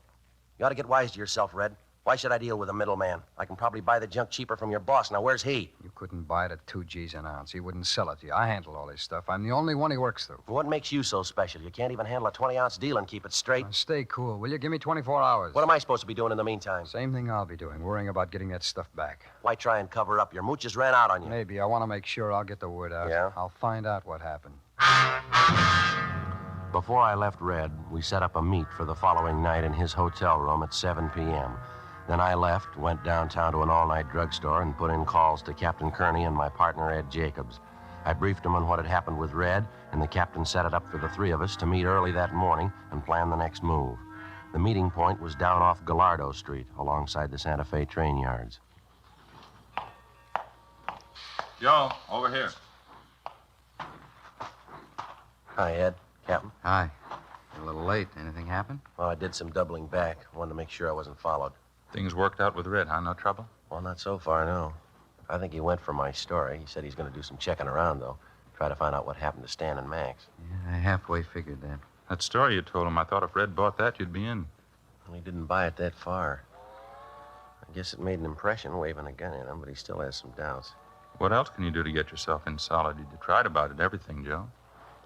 You ought to get wise to yourself, Red. Why should I deal with a middleman? I can probably buy the junk cheaper from your boss. Now, where's he?
You couldn't buy it at 2 G's an ounce. He wouldn't sell it to you. I handle all his stuff. I'm the only one he works through.
What makes you so special? You can't even handle a 20-ounce deal and keep it straight.
Now, stay cool, will you? Give me 24 hours.
What am I supposed to be doing in the meantime?
Same thing I'll be doing, worrying about getting that stuff back.
Why try and cover up? Your mooches ran out on you.
Maybe. I want to make sure I'll get the word out.
Yeah?
I'll find out what happened.
Before I left Red, we set up a meet for the following night in his hotel room at 7 p.m. Then I left, went downtown to an all-night drugstore, and put in calls to Captain Kearney and my partner, Ed Jacobs. I briefed him on what had happened with Red, and the captain set it up for the 3 of us to meet early that morning and plan the next move. The meeting point was down off Gallardo Street, alongside the Santa Fe train yards.
Joe, over here.
Hi, Ed. Captain.
Hi. You're a little late. Anything happen?
Well, I did some doubling back. Wanted to make sure I wasn't followed.
Things worked out with Red, huh? No trouble?
Well, not so far, no. I think he went for my story. He said he's going to do some checking around, though. Try to find out what happened to Stan and Max.
Yeah, I halfway figured that.
That story you told him, I thought if Red bought that, you'd be in.
Well, he didn't buy it that far. I guess it made an impression waving a gun at him, but he still has some doubts.
What else can you do to get yourself in solid? You tried about it, everything, Joe.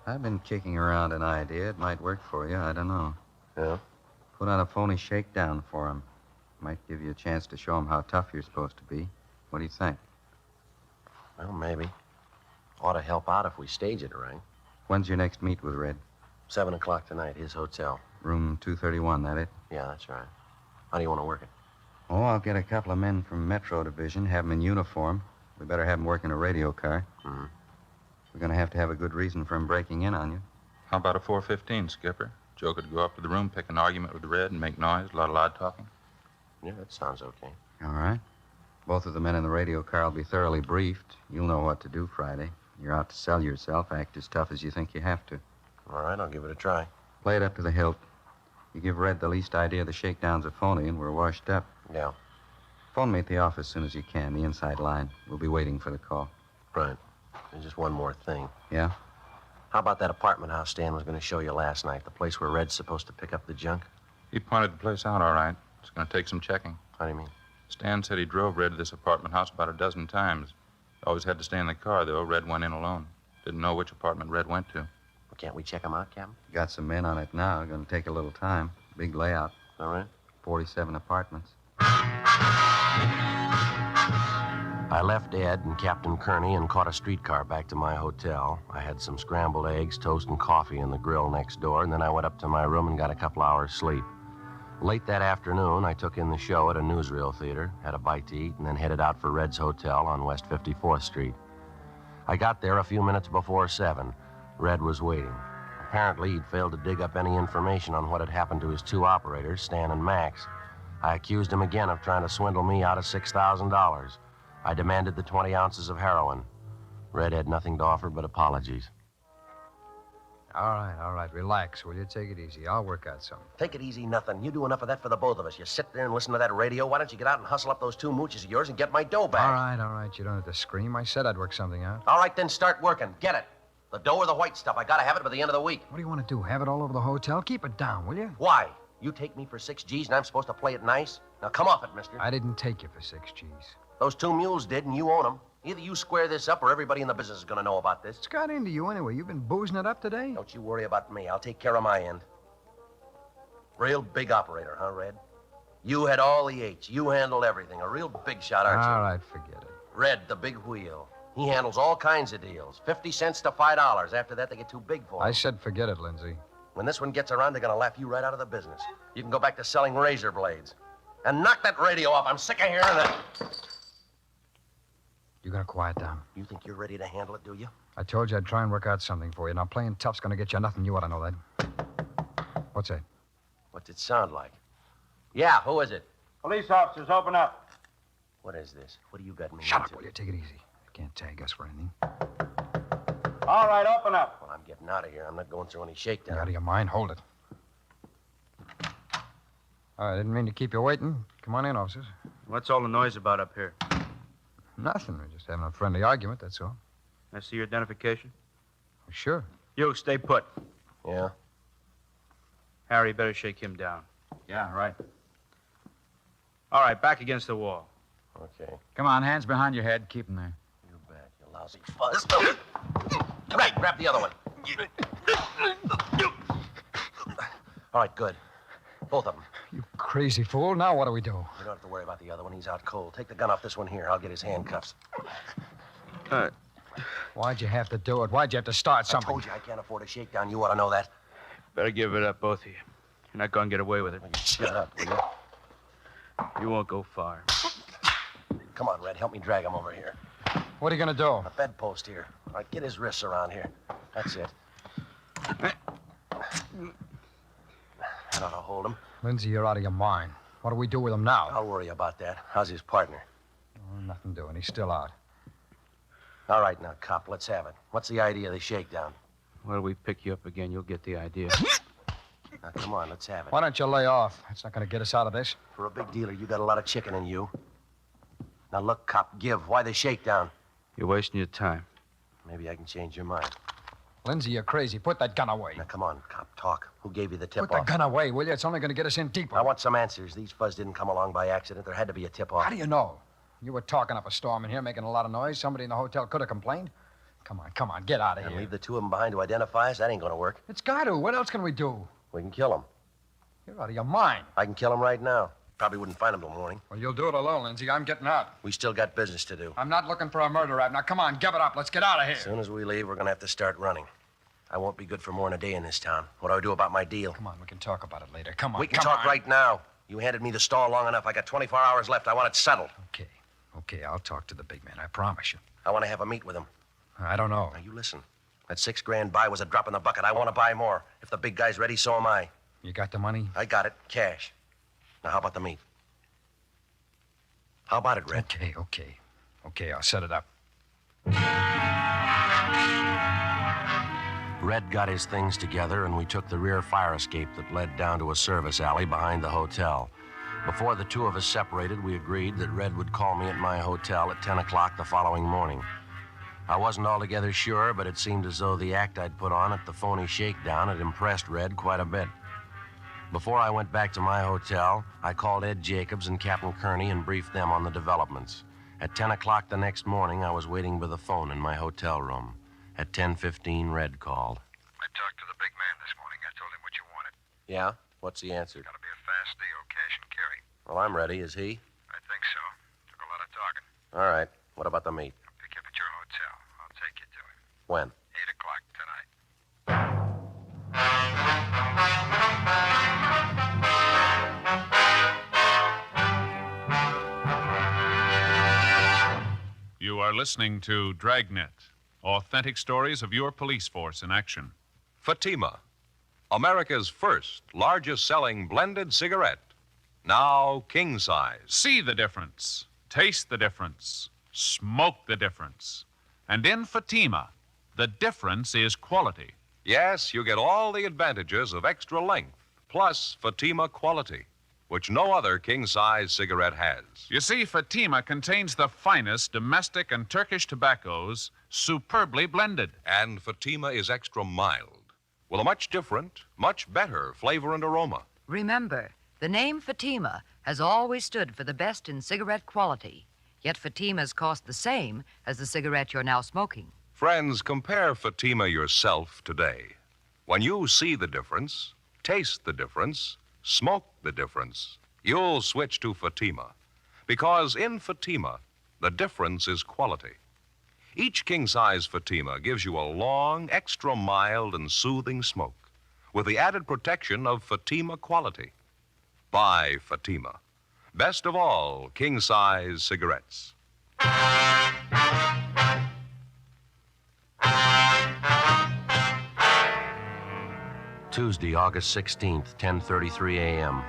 I've been kicking around an idea. It might work for you. I don't know.
Yeah?
Put on a phony shakedown for him. Might give you a chance to show him how tough you're supposed to be. What do you think?
Well, maybe. Ought to help out if we stage it right.
When's your next meet with Red?
7 o'clock tonight, his hotel.
Room 231, that it?
Yeah, that's right. How do you want to work it?
Oh, I'll get a couple of men from Metro Division, have them in uniform. We better have them working a radio car.
Mm-hmm.
We're going to have a good reason for him breaking in on you.
How about a 415, Skipper? Joe could go up to the room, pick an argument with Red, and make noise, a lot of loud talking.
Yeah, that sounds okay.
All right. Both of the men in the radio car will be thoroughly briefed. You'll know what to do Friday. You're out to sell yourself. Act as tough as you think you have to.
All right, I'll give it a try.
Play it up to the hilt. You give Red the least idea the shakedown's a phony, and we're washed up.
Yeah.
Phone me at the office as soon as you can, the inside line. We'll be waiting for the call.
Right. There's just one more thing.
Yeah?
How about that apartment house Stan was going to show you last night? The place where Red's supposed to pick up the junk?
He pointed the place out all right. It's going to take some checking.
How do you mean?
Stan said he drove Red to this apartment house about a dozen times. Always had to stay in the car, though. Red went in alone. Didn't know which apartment Red went to.
Well, can't we check him out, Captain?
Got some men on it now. Going to take a little time. Big layout.
All right.
47 apartments.
I left Ed and Captain Kearney and caught a streetcar back to my hotel. I had some scrambled eggs, toast, and coffee in the grill next door, and then I went up to my room and got a couple hours sleep. Late that afternoon, I took in the show at a newsreel theater, had a bite to eat, and then headed out for Red's Hotel on West 54th Street. I got there a few minutes before 7. Red was waiting. Apparently, he'd failed to dig up any information on what had happened to his two operators, Stan and Max. I accused him again of trying to swindle me out of $6,000. I demanded the 20 ounces of heroin. Red had nothing to offer but apologies.
All right. Relax, will you? Take it easy. I'll work out something.
Take it easy, nothing. You do enough of that for the both of us. You sit there and listen to that radio. Why don't you get out and hustle up those two mooches of yours and get my dough back?
All right. You don't have to scream. I said I'd work something out.
All right, then start working. Get it. The dough or the white stuff. I gotta have it by the end of the week.
What do you want to do? Have it all over the hotel? Keep it down, will you?
Why? You take me for 6 G's and I'm supposed to play it nice? Now come off it, mister.
I didn't take you for 6 G's.
Those two mules did, and you own them. Either you square this up or everybody in the business is gonna know about this.
What's got into you anyway? You've been boozing it up today?
Don't you worry about me. I'll take care of my end. Real big operator, huh, Red? You had all the H. You handled everything. A real big shot, aren't you?
All right, forget it.
Red, the big wheel. He handles all kinds of deals. 50 cents to $5. After that, they get too big for him.
I said forget it, Lindsay.
When this one gets around, they're gonna laugh you right out of the business. You can go back to selling razor blades. And knock that radio off. I'm sick of hearing that.
You gonna quiet down?
You think you're ready to handle it, do you?
I told you I'd try and work out something for you. Now, playing tough's gonna get you nothing. You ought to know that. What's that?
What's it sound like? Yeah, who is it?
Police officers, open up.
What is this? What do you got me
Shut
into?
up, will you? Take it easy. You can't tag us for anything.
All right, open up.
Well, I'm getting out of here. I'm not going through any
You
shakedown.
out of your mind? Hold it. I didn't mean to keep you waiting. Come on in, officers.
What's all the noise about up here?
Nothing. We're just having a friendly argument, that's all.
I see your identification.
Sure.
You, stay put.
Yeah?
Harry, better shake him down.
Yeah, right.
All right, back against the wall.
Okay.
Come on, hands behind your head. Keep them there.
You bet, you lousy fuzz. Right, grab the other one. All right, good. Both of them.
You crazy fool. Now what do we do?
You don't have to worry about the other one. He's out cold. Take the gun off this one here. I'll get his handcuffs.
All right.
Why'd you have to do it? Why'd you have to start something?
I told you I can't afford a shakedown. You ought to know that.
Better give it up, both of you. You're not going to get away with it.
Well, you shut up, will you?
You won't go far.
Come on, Red. Help me drag him over here.
What are you gonna do?
A bedpost here. All right, get his wrists around here. That's it. That ought to hold him.
Lindsay, you're out of your mind. What do we do with him now?
I'll worry about that. How's his partner?
Oh, nothing doing. He's still out.
All right, now, cop, let's have it. What's the idea of the shakedown?
Well, we pick you up again. You'll get the idea.
Now, come on, let's have it.
Why don't you lay off? It's not gonna get us out of this.
For a big dealer, you got a lot of chicken in you. Now, look, cop, give. Why the shakedown?
You're wasting your time.
Maybe I can change your mind.
Lindsay, you're crazy. Put that gun away.
Now, come on, cop, talk. Who gave you the
Put
tip-off?
the gun away, will you? It's only gonna get us in deeper.
I want some answers. These fuzz didn't come along by accident. There had to be a tip-off.
How do you know? You were talking up a storm in here, making a lot of noise. Somebody in the hotel could have complained. Come on, get out of
And
here.
leave the two of them behind to identify us? That ain't gonna work.
It's got to. What else can we do?
We can kill him.
You're out of your mind.
I can kill him right now. Probably wouldn't find him till morning.
Well, you'll do it alone, Lindsay. I'm getting out.
We still got business to do.
I'm not looking for a murder rap. Now, come on, give it up. Let's get out of here.
As soon as we leave, we're gonna have to start running. I won't be good for more than a day in this town. What do I do about my deal?
Come on, we can talk about it later. Come on,
We can
come
talk
on.
right now. You handed me the stall long enough. I got 24 hours left. I want it settled.
Okay, I'll talk to the big man. I promise you.
I want to have a meet with him.
I don't know.
Now, you listen. That $6,000 buy was a drop in the bucket. I want to buy more. If the big guy's ready, so am I.
You got the money?
I got it. Cash. Now, how about the meet? How about it, Red?
Okay, I'll set it up.
Red got his things together, and we took the rear fire escape that led down to a service alley behind the hotel. Before the two of us separated, we agreed that Red would call me at my hotel at 10 o'clock the following morning. I wasn't altogether sure, but it seemed as though the act I'd put on at the phony shakedown had impressed Red quite a bit. Before I went back to my hotel, I called Ed Jacobs and Captain Kearney and briefed them on the developments. At 10 o'clock the next morning, I was waiting by the phone in my hotel room. At 10:15, Red called.
I talked to the big man this morning. I told him what you wanted.
Yeah? What's the answer?
Gotta be a fast deal, cash and carry.
Well, I'm ready. Is he?
I think so. Took a lot of talking.
All right. What about the meat?
I'll pick you up at your hotel. I'll take you to him.
When?
8 o'clock tonight.
You are listening to Dragnet, authentic stories of your police force in action.
Fatima, America's first largest selling blended cigarette. Now king size.
See the difference, taste the difference, smoke the difference. And in Fatima, the difference is quality.
Yes, you get all the advantages of extra length, plus Fatima quality, which no other king-size cigarette has.
You see, Fatima contains the finest domestic and Turkish tobaccos, superbly blended.
And Fatima is extra mild, with a much different, much better flavor and aroma.
Remember, the name Fatima has always stood for the best in cigarette quality, yet Fatima's cost the same as the cigarette you're now smoking.
Friends, compare Fatima yourself today. When you see the difference, taste the difference, smoke the difference, you'll switch to Fatima. Because in Fatima, the difference is quality. Each king-size Fatima gives you a long, extra mild and soothing smoke with the added protection of Fatima quality. Buy Fatima. Best of all king-size cigarettes.
Tuesday, August 16th, 10:33 a.m.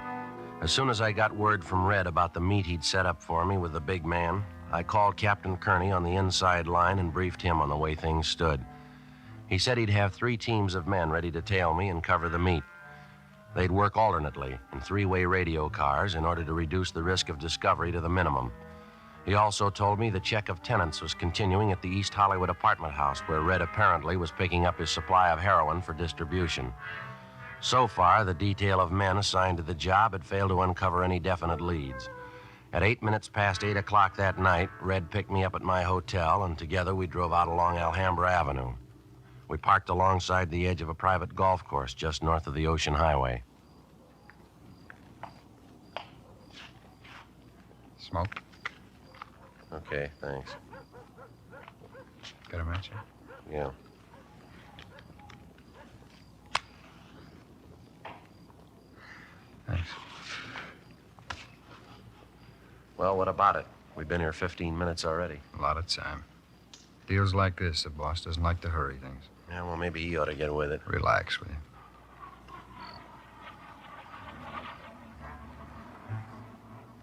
As soon as I got word from Red about the meet he'd set up for me with the big man, I called Captain Kearney on the inside line and briefed him on the way things stood. He said he'd have 3 teams of men ready to tail me and cover the meet. They'd work alternately in 3-way radio cars in order to reduce the risk of discovery to the minimum. He also told me the check of tenants was continuing at the East Hollywood apartment house, where Red apparently was picking up his supply of heroin for distribution. So far, the detail of men assigned to the job had failed to uncover any definite leads. At 8 minutes past 8 o'clock that night, Red picked me up at my hotel, and together we drove out along Alhambra Avenue. We parked alongside the edge of a private golf course just north of the Ocean Highway.
Smoke?
Okay, thanks.
Got a match here?
Yeah.
Thanks.
Well, what about it? We've been here 15 minutes already.
A lot of time. Deals like this, the boss doesn't like to hurry things.
Yeah, well, maybe he ought to get with it.
Relax, will you?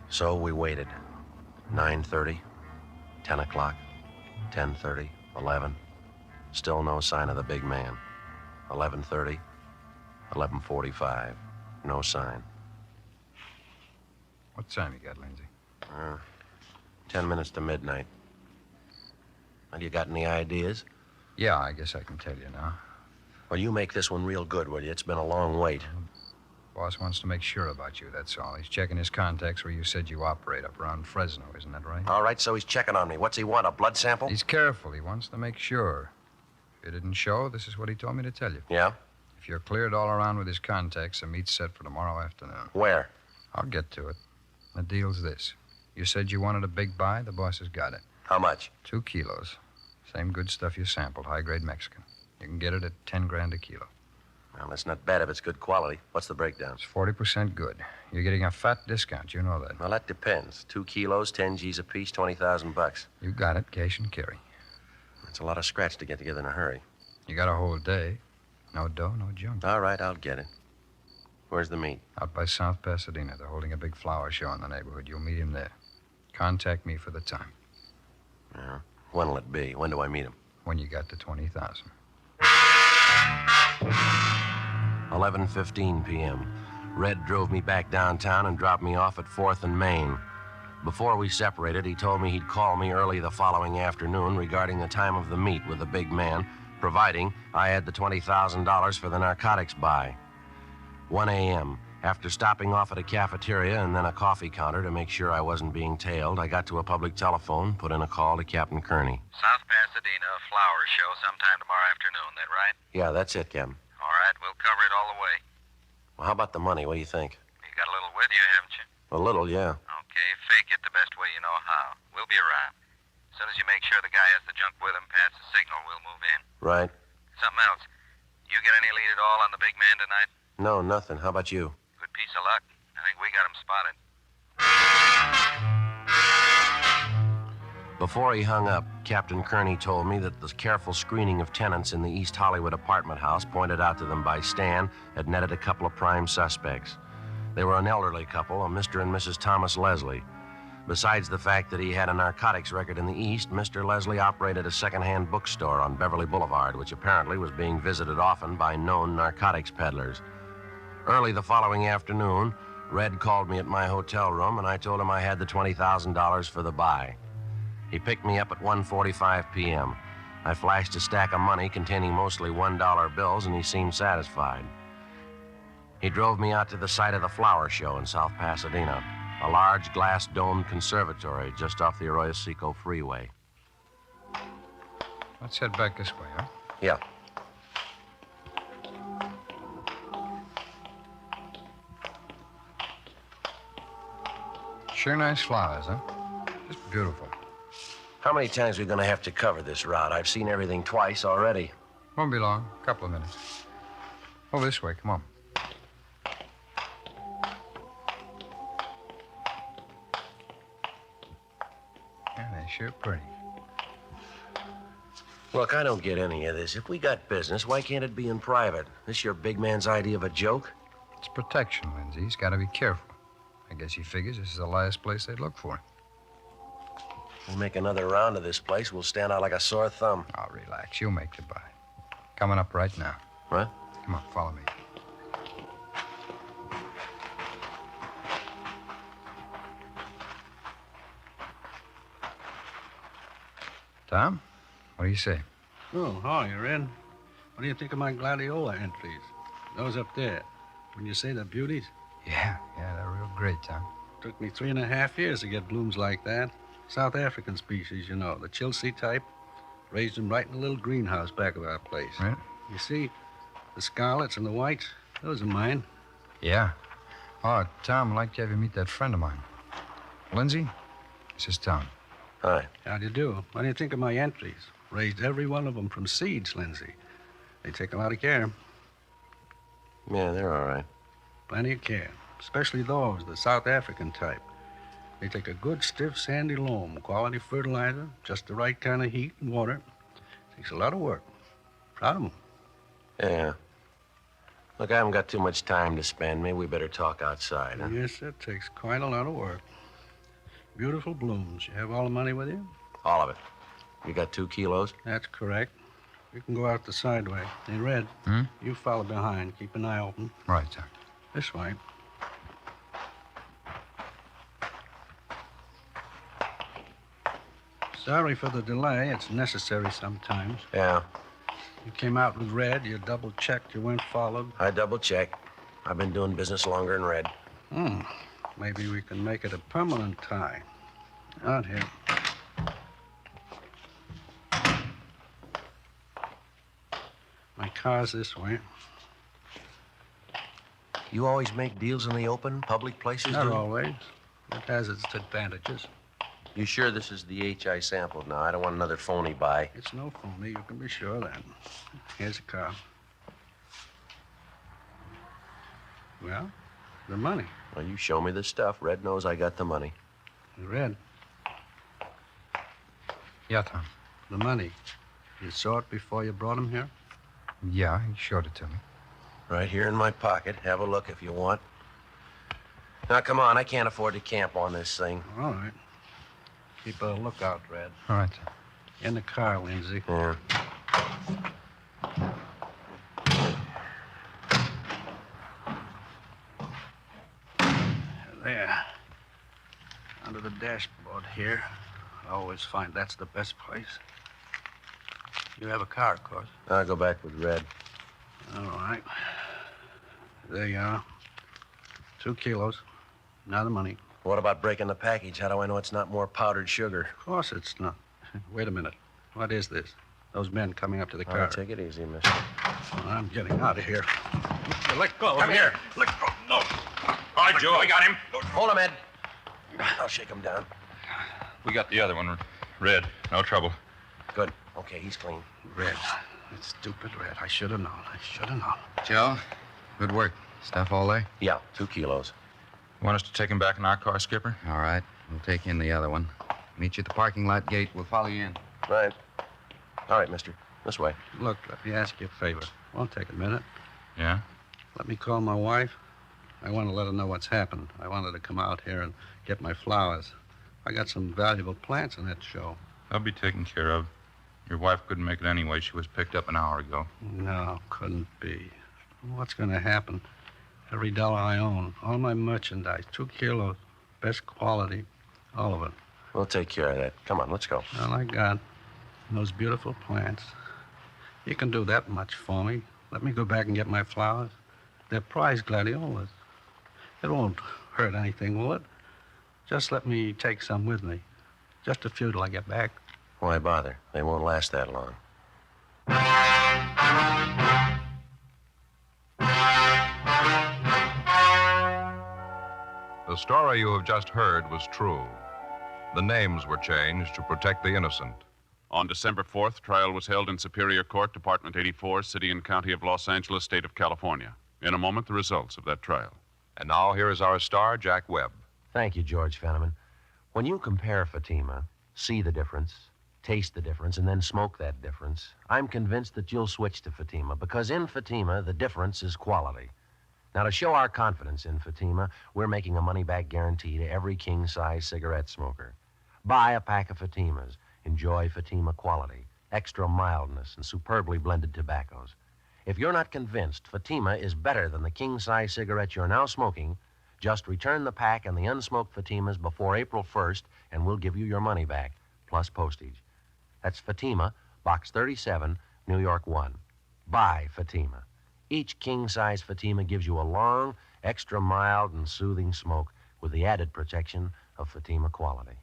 So we waited. 9:30, 10 o'clock, 10:30, 11. Still no sign of the big man. 11:30, 11:45. No sign.
What time you got, Lindsay?
10 minutes to midnight. Well, you got any ideas?
Yeah, I guess I can tell you now.
Well, you make this one real good, will you? It's been a long wait.
Boss wants to make sure about you, that's all. He's checking his contacts where you said you operate, up around Fresno, isn't that right?
All right, so he's checking on me. What's he want, a blood sample?
He's careful. He wants to make sure. If it didn't show, this is what he told me to tell you.
Yeah?
If you're cleared all around with his contacts, the meet's set for tomorrow afternoon.
Where?
I'll get to it. The deal's this. You said you wanted a big buy. The boss has got it.
How much?
2 kilos. Same good stuff you sampled, high-grade Mexican. You can get it at 10 grand a kilo.
Well, that's not bad if it's good quality. What's the breakdown?
It's 40% good. You're getting a fat discount. You know that.
Well, that depends. 2 kilos, 10 G's apiece, $20,000.
You got it. Cash and carry.
That's a lot of scratch to get together in a hurry.
You got a whole day. No dough, no junk.
All right, I'll get it. Where's the meet?
Out by South Pasadena. They're holding a big flower show in the neighborhood. You'll meet him there. Contact me for the time.
Yeah. When'll it be? When do I meet him?
When you got to 20,000.
11:15 p.m. Red drove me back downtown and dropped me off at 4th and Main. Before we separated, he told me he'd call me early the following afternoon regarding the time of the meet with the big man, providing I had the $20,000 for the narcotics buy. 1 a.m. After stopping off at a cafeteria and then a coffee counter to make sure I wasn't being tailed, I got to a public telephone, put in a call to Captain Kearney.
South Pasadena, flower show sometime tomorrow afternoon, that right?
Yeah, that's it, Captain.
All right, we'll cover it all the way.
Well, how about the money? What do you think?
You got a little with you, haven't you?
A little, yeah.
Okay, fake it the best way you know how. We'll be around. As soon as you make sure the guy has the junk with him, pass the signal, we'll move in.
Right.
Something else. You get any lead at all on the big man tonight?
No, nothing. How about you?
Good piece of luck. I think we got him spotted.
Before he hung up, Captain Kearney told me that the careful screening of tenants in the East Hollywood apartment house pointed out to them by Stan had netted a couple of prime suspects. They were an elderly couple, a Mr. and Mrs. Thomas Leslie. Besides the fact that he had a narcotics record in the East, Mr. Leslie operated a second-hand bookstore on Beverly Boulevard, which apparently was being visited often by known narcotics peddlers. Early the following afternoon, Red called me at my hotel room, and I told him I had the $20,000 for the buy. He picked me up at 1:45 p.m. I flashed a stack of money containing mostly $1 bills, and he seemed satisfied. He drove me out to the site of the flower show in South Pasadena, a large glass-domed conservatory just off the Arroyo Seco freeway.
Let's head back this way, huh?
Yeah.
Sure nice flowers, huh? Just beautiful.
How many times are we going to have to cover this route? I've seen everything twice already.
Won't be long. A couple of minutes. Over this way. Come on. Yeah, they're sure pretty.
Look, I don't get any of this. If we got business, why can't it be in private? This your big man's idea of a joke?
It's protection, Lindsay. He's got to be careful. I guess he figures this is the last place they'd look for him.
We'll make another round of this place. We'll stand out like a sore thumb.
Oh, relax. You'll make the buy. Coming up right now.
What?
Come on, follow me. Tom, what do you say?
Oh, hi, Red. What do you think of my gladiola entries? Those up there. When you say they're beauties?
Yeah, they're real great, Tom.
Took me 3.5 years to get blooms like that. South African species, you know, the Chelsea type. Raised them right in a little greenhouse back of our place.
Right.
You see, the scarlets and the whites, those are mine.
Yeah. Oh, Tom, I'd like to have you meet that friend of mine. Lindsay, this is Tom.
Hi.
How do you do? What do you think of my entries? Raised every one of them from seeds, Lindsay. They take a lot of care.
Yeah, they're all right.
Plenty of care. Especially those, the South African type. They take a good, stiff, sandy loam, quality fertilizer, just the right kind of heat and water. Takes a lot of work. Proud of them.
Yeah. Look, I haven't got too much time to spend. Maybe we better talk outside, huh?
Yes, that takes quite a lot of work. Beautiful blooms. You have all the money with you?
All of it. You got 2 kilos?
That's correct. You can go out the side way. Hey, Red, you follow behind. Keep an eye open.
Right, Tom.
This way. Sorry for the delay. It's necessary sometimes.
Yeah.
You came out with Red. You double-checked. You weren't followed.
I double-checked. I've been doing business longer than Red.
Maybe we can make it a permanent tie. Out here. My car's this way.
You always make deals in the open, public places?
Not
do you?
always. It has its advantages.
You sure this is the H I sampled now? I don't want another phony buy.
It's no phony. You can be sure of that. Here's the car. Well, the money.
Well, you show me the stuff. Red knows I got the money.
Red,
Yeah, Tom.
the money. You saw it before you brought him here?
Yeah, he showed it to me.
Right here in my pocket. Have a look if you want. Now, come on. I can't afford to camp on this thing.
All right. Keep a lookout, Red.
All right, Tom.
In the car, Lindsay.
Yeah.
There. Under the dashboard here. I always find that's the best place. You have a car, of course.
I'll go back with Red.
All right. There you are. 2 kilos. Now the money.
What about breaking the package? How do I know it's not more powdered sugar?
Of course it's not. Wait a minute. What is this? Those men coming up to the car.
All right, take it easy, mister.
Well, I'm getting out of here. Let go.
Come here.
Let go. No.
All right, Joe, I got him.
Hold him, Ed. I'll shake him down.
We got the other one. Red, no trouble.
Good. Okay, he's clean.
Red. That stupid Red. I should have known.
Joe, good work. Stuff all there?
Yeah, 2 kilos.
Want us to take him back in our car, Skipper?
All right. We'll take in the other one. Meet you at the parking lot gate. We'll follow you in.
Right. All right, mister. This way.
Look, let me ask you a favor. Won't take a minute.
Yeah?
Let me call my wife. I want to let her know what's happened. I wanted to come out here and get my flowers. I got some valuable plants in that show.
I'll be taken care of. Your wife couldn't make it anyway. She was picked up an hour ago.
No, couldn't be. What's going to happen? Every dollar I own, all my merchandise, 2 kilos, best quality, all of it.
We'll take care of that. Come on, let's go.
All I got, and those beautiful plants. You can do that much for me. Let me go back and get my flowers. They're prize gladiolas. It won't hurt anything, will it? Just let me take some with me. Just a few till I get back.
Why bother? They won't last that long.
The story you have just heard was true. The names were changed to protect the innocent.
On December 4th, trial was held in Superior Court, Department 84, City and County of Los Angeles, State of California. In a moment, the results of that trial.
And now here is our star, Jack Webb.
Thank you, George Fenneman. When you compare Fatima, see the difference, taste the difference, and then smoke that difference, I'm convinced that you'll switch to Fatima, because in Fatima, the difference is quality. Now, to show our confidence in Fatima, we're making a money-back guarantee to every king-size cigarette smoker. Buy a pack of Fatimas. Enjoy Fatima quality, extra mildness, and superbly blended tobaccos. If you're not convinced Fatima is better than the king-size cigarette you're now smoking, just return the pack and the unsmoked Fatimas before April 1st, and we'll give you your money back, plus postage. That's Fatima, Box 37, New York 1. Buy Fatima. Each king-size Fatima gives you a long, extra mild, and soothing smoke with the added protection of Fatima quality.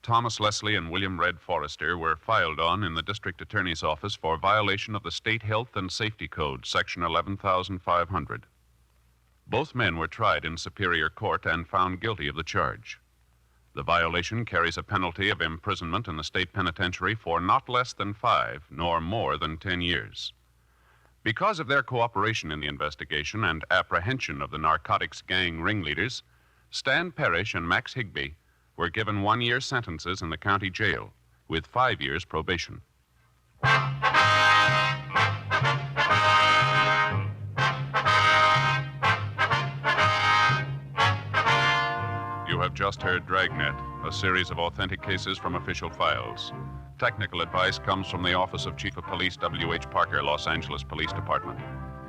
Thomas Leslie and William Red Forrester were filed on in the district attorney's office for violation of the State Health and Safety Code, Section 11,500. Both men were tried in Superior Court and found guilty of the charge. The violation carries a penalty of imprisonment in the state penitentiary for not less than 5 nor more than 10 years. Because of their cooperation in the investigation and apprehension of the narcotics gang ringleaders, Stan Parrish and Max Higbee were given 1-year sentences in the county jail with 5 years probation. You have just heard Dragnet, a series of authentic cases from official files. Technical advice comes from the Office of Chief of Police W.H. Parker, Los Angeles Police Department.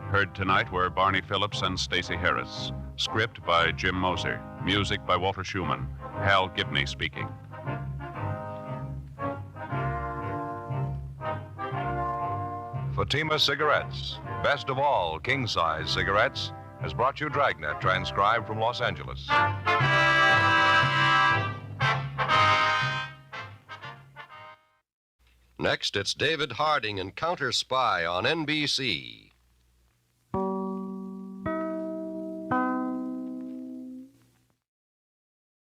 Heard tonight were Barney Phillips and Stacey Harris. Script by Jim Moser. Music by Walter Schumann. Hal Gibney speaking.
Fatima Cigarettes, best of all king-size cigarettes, has brought you Dragnet, transcribed from Los Angeles.
Next, it's David Harding and Counter Spy on NBC.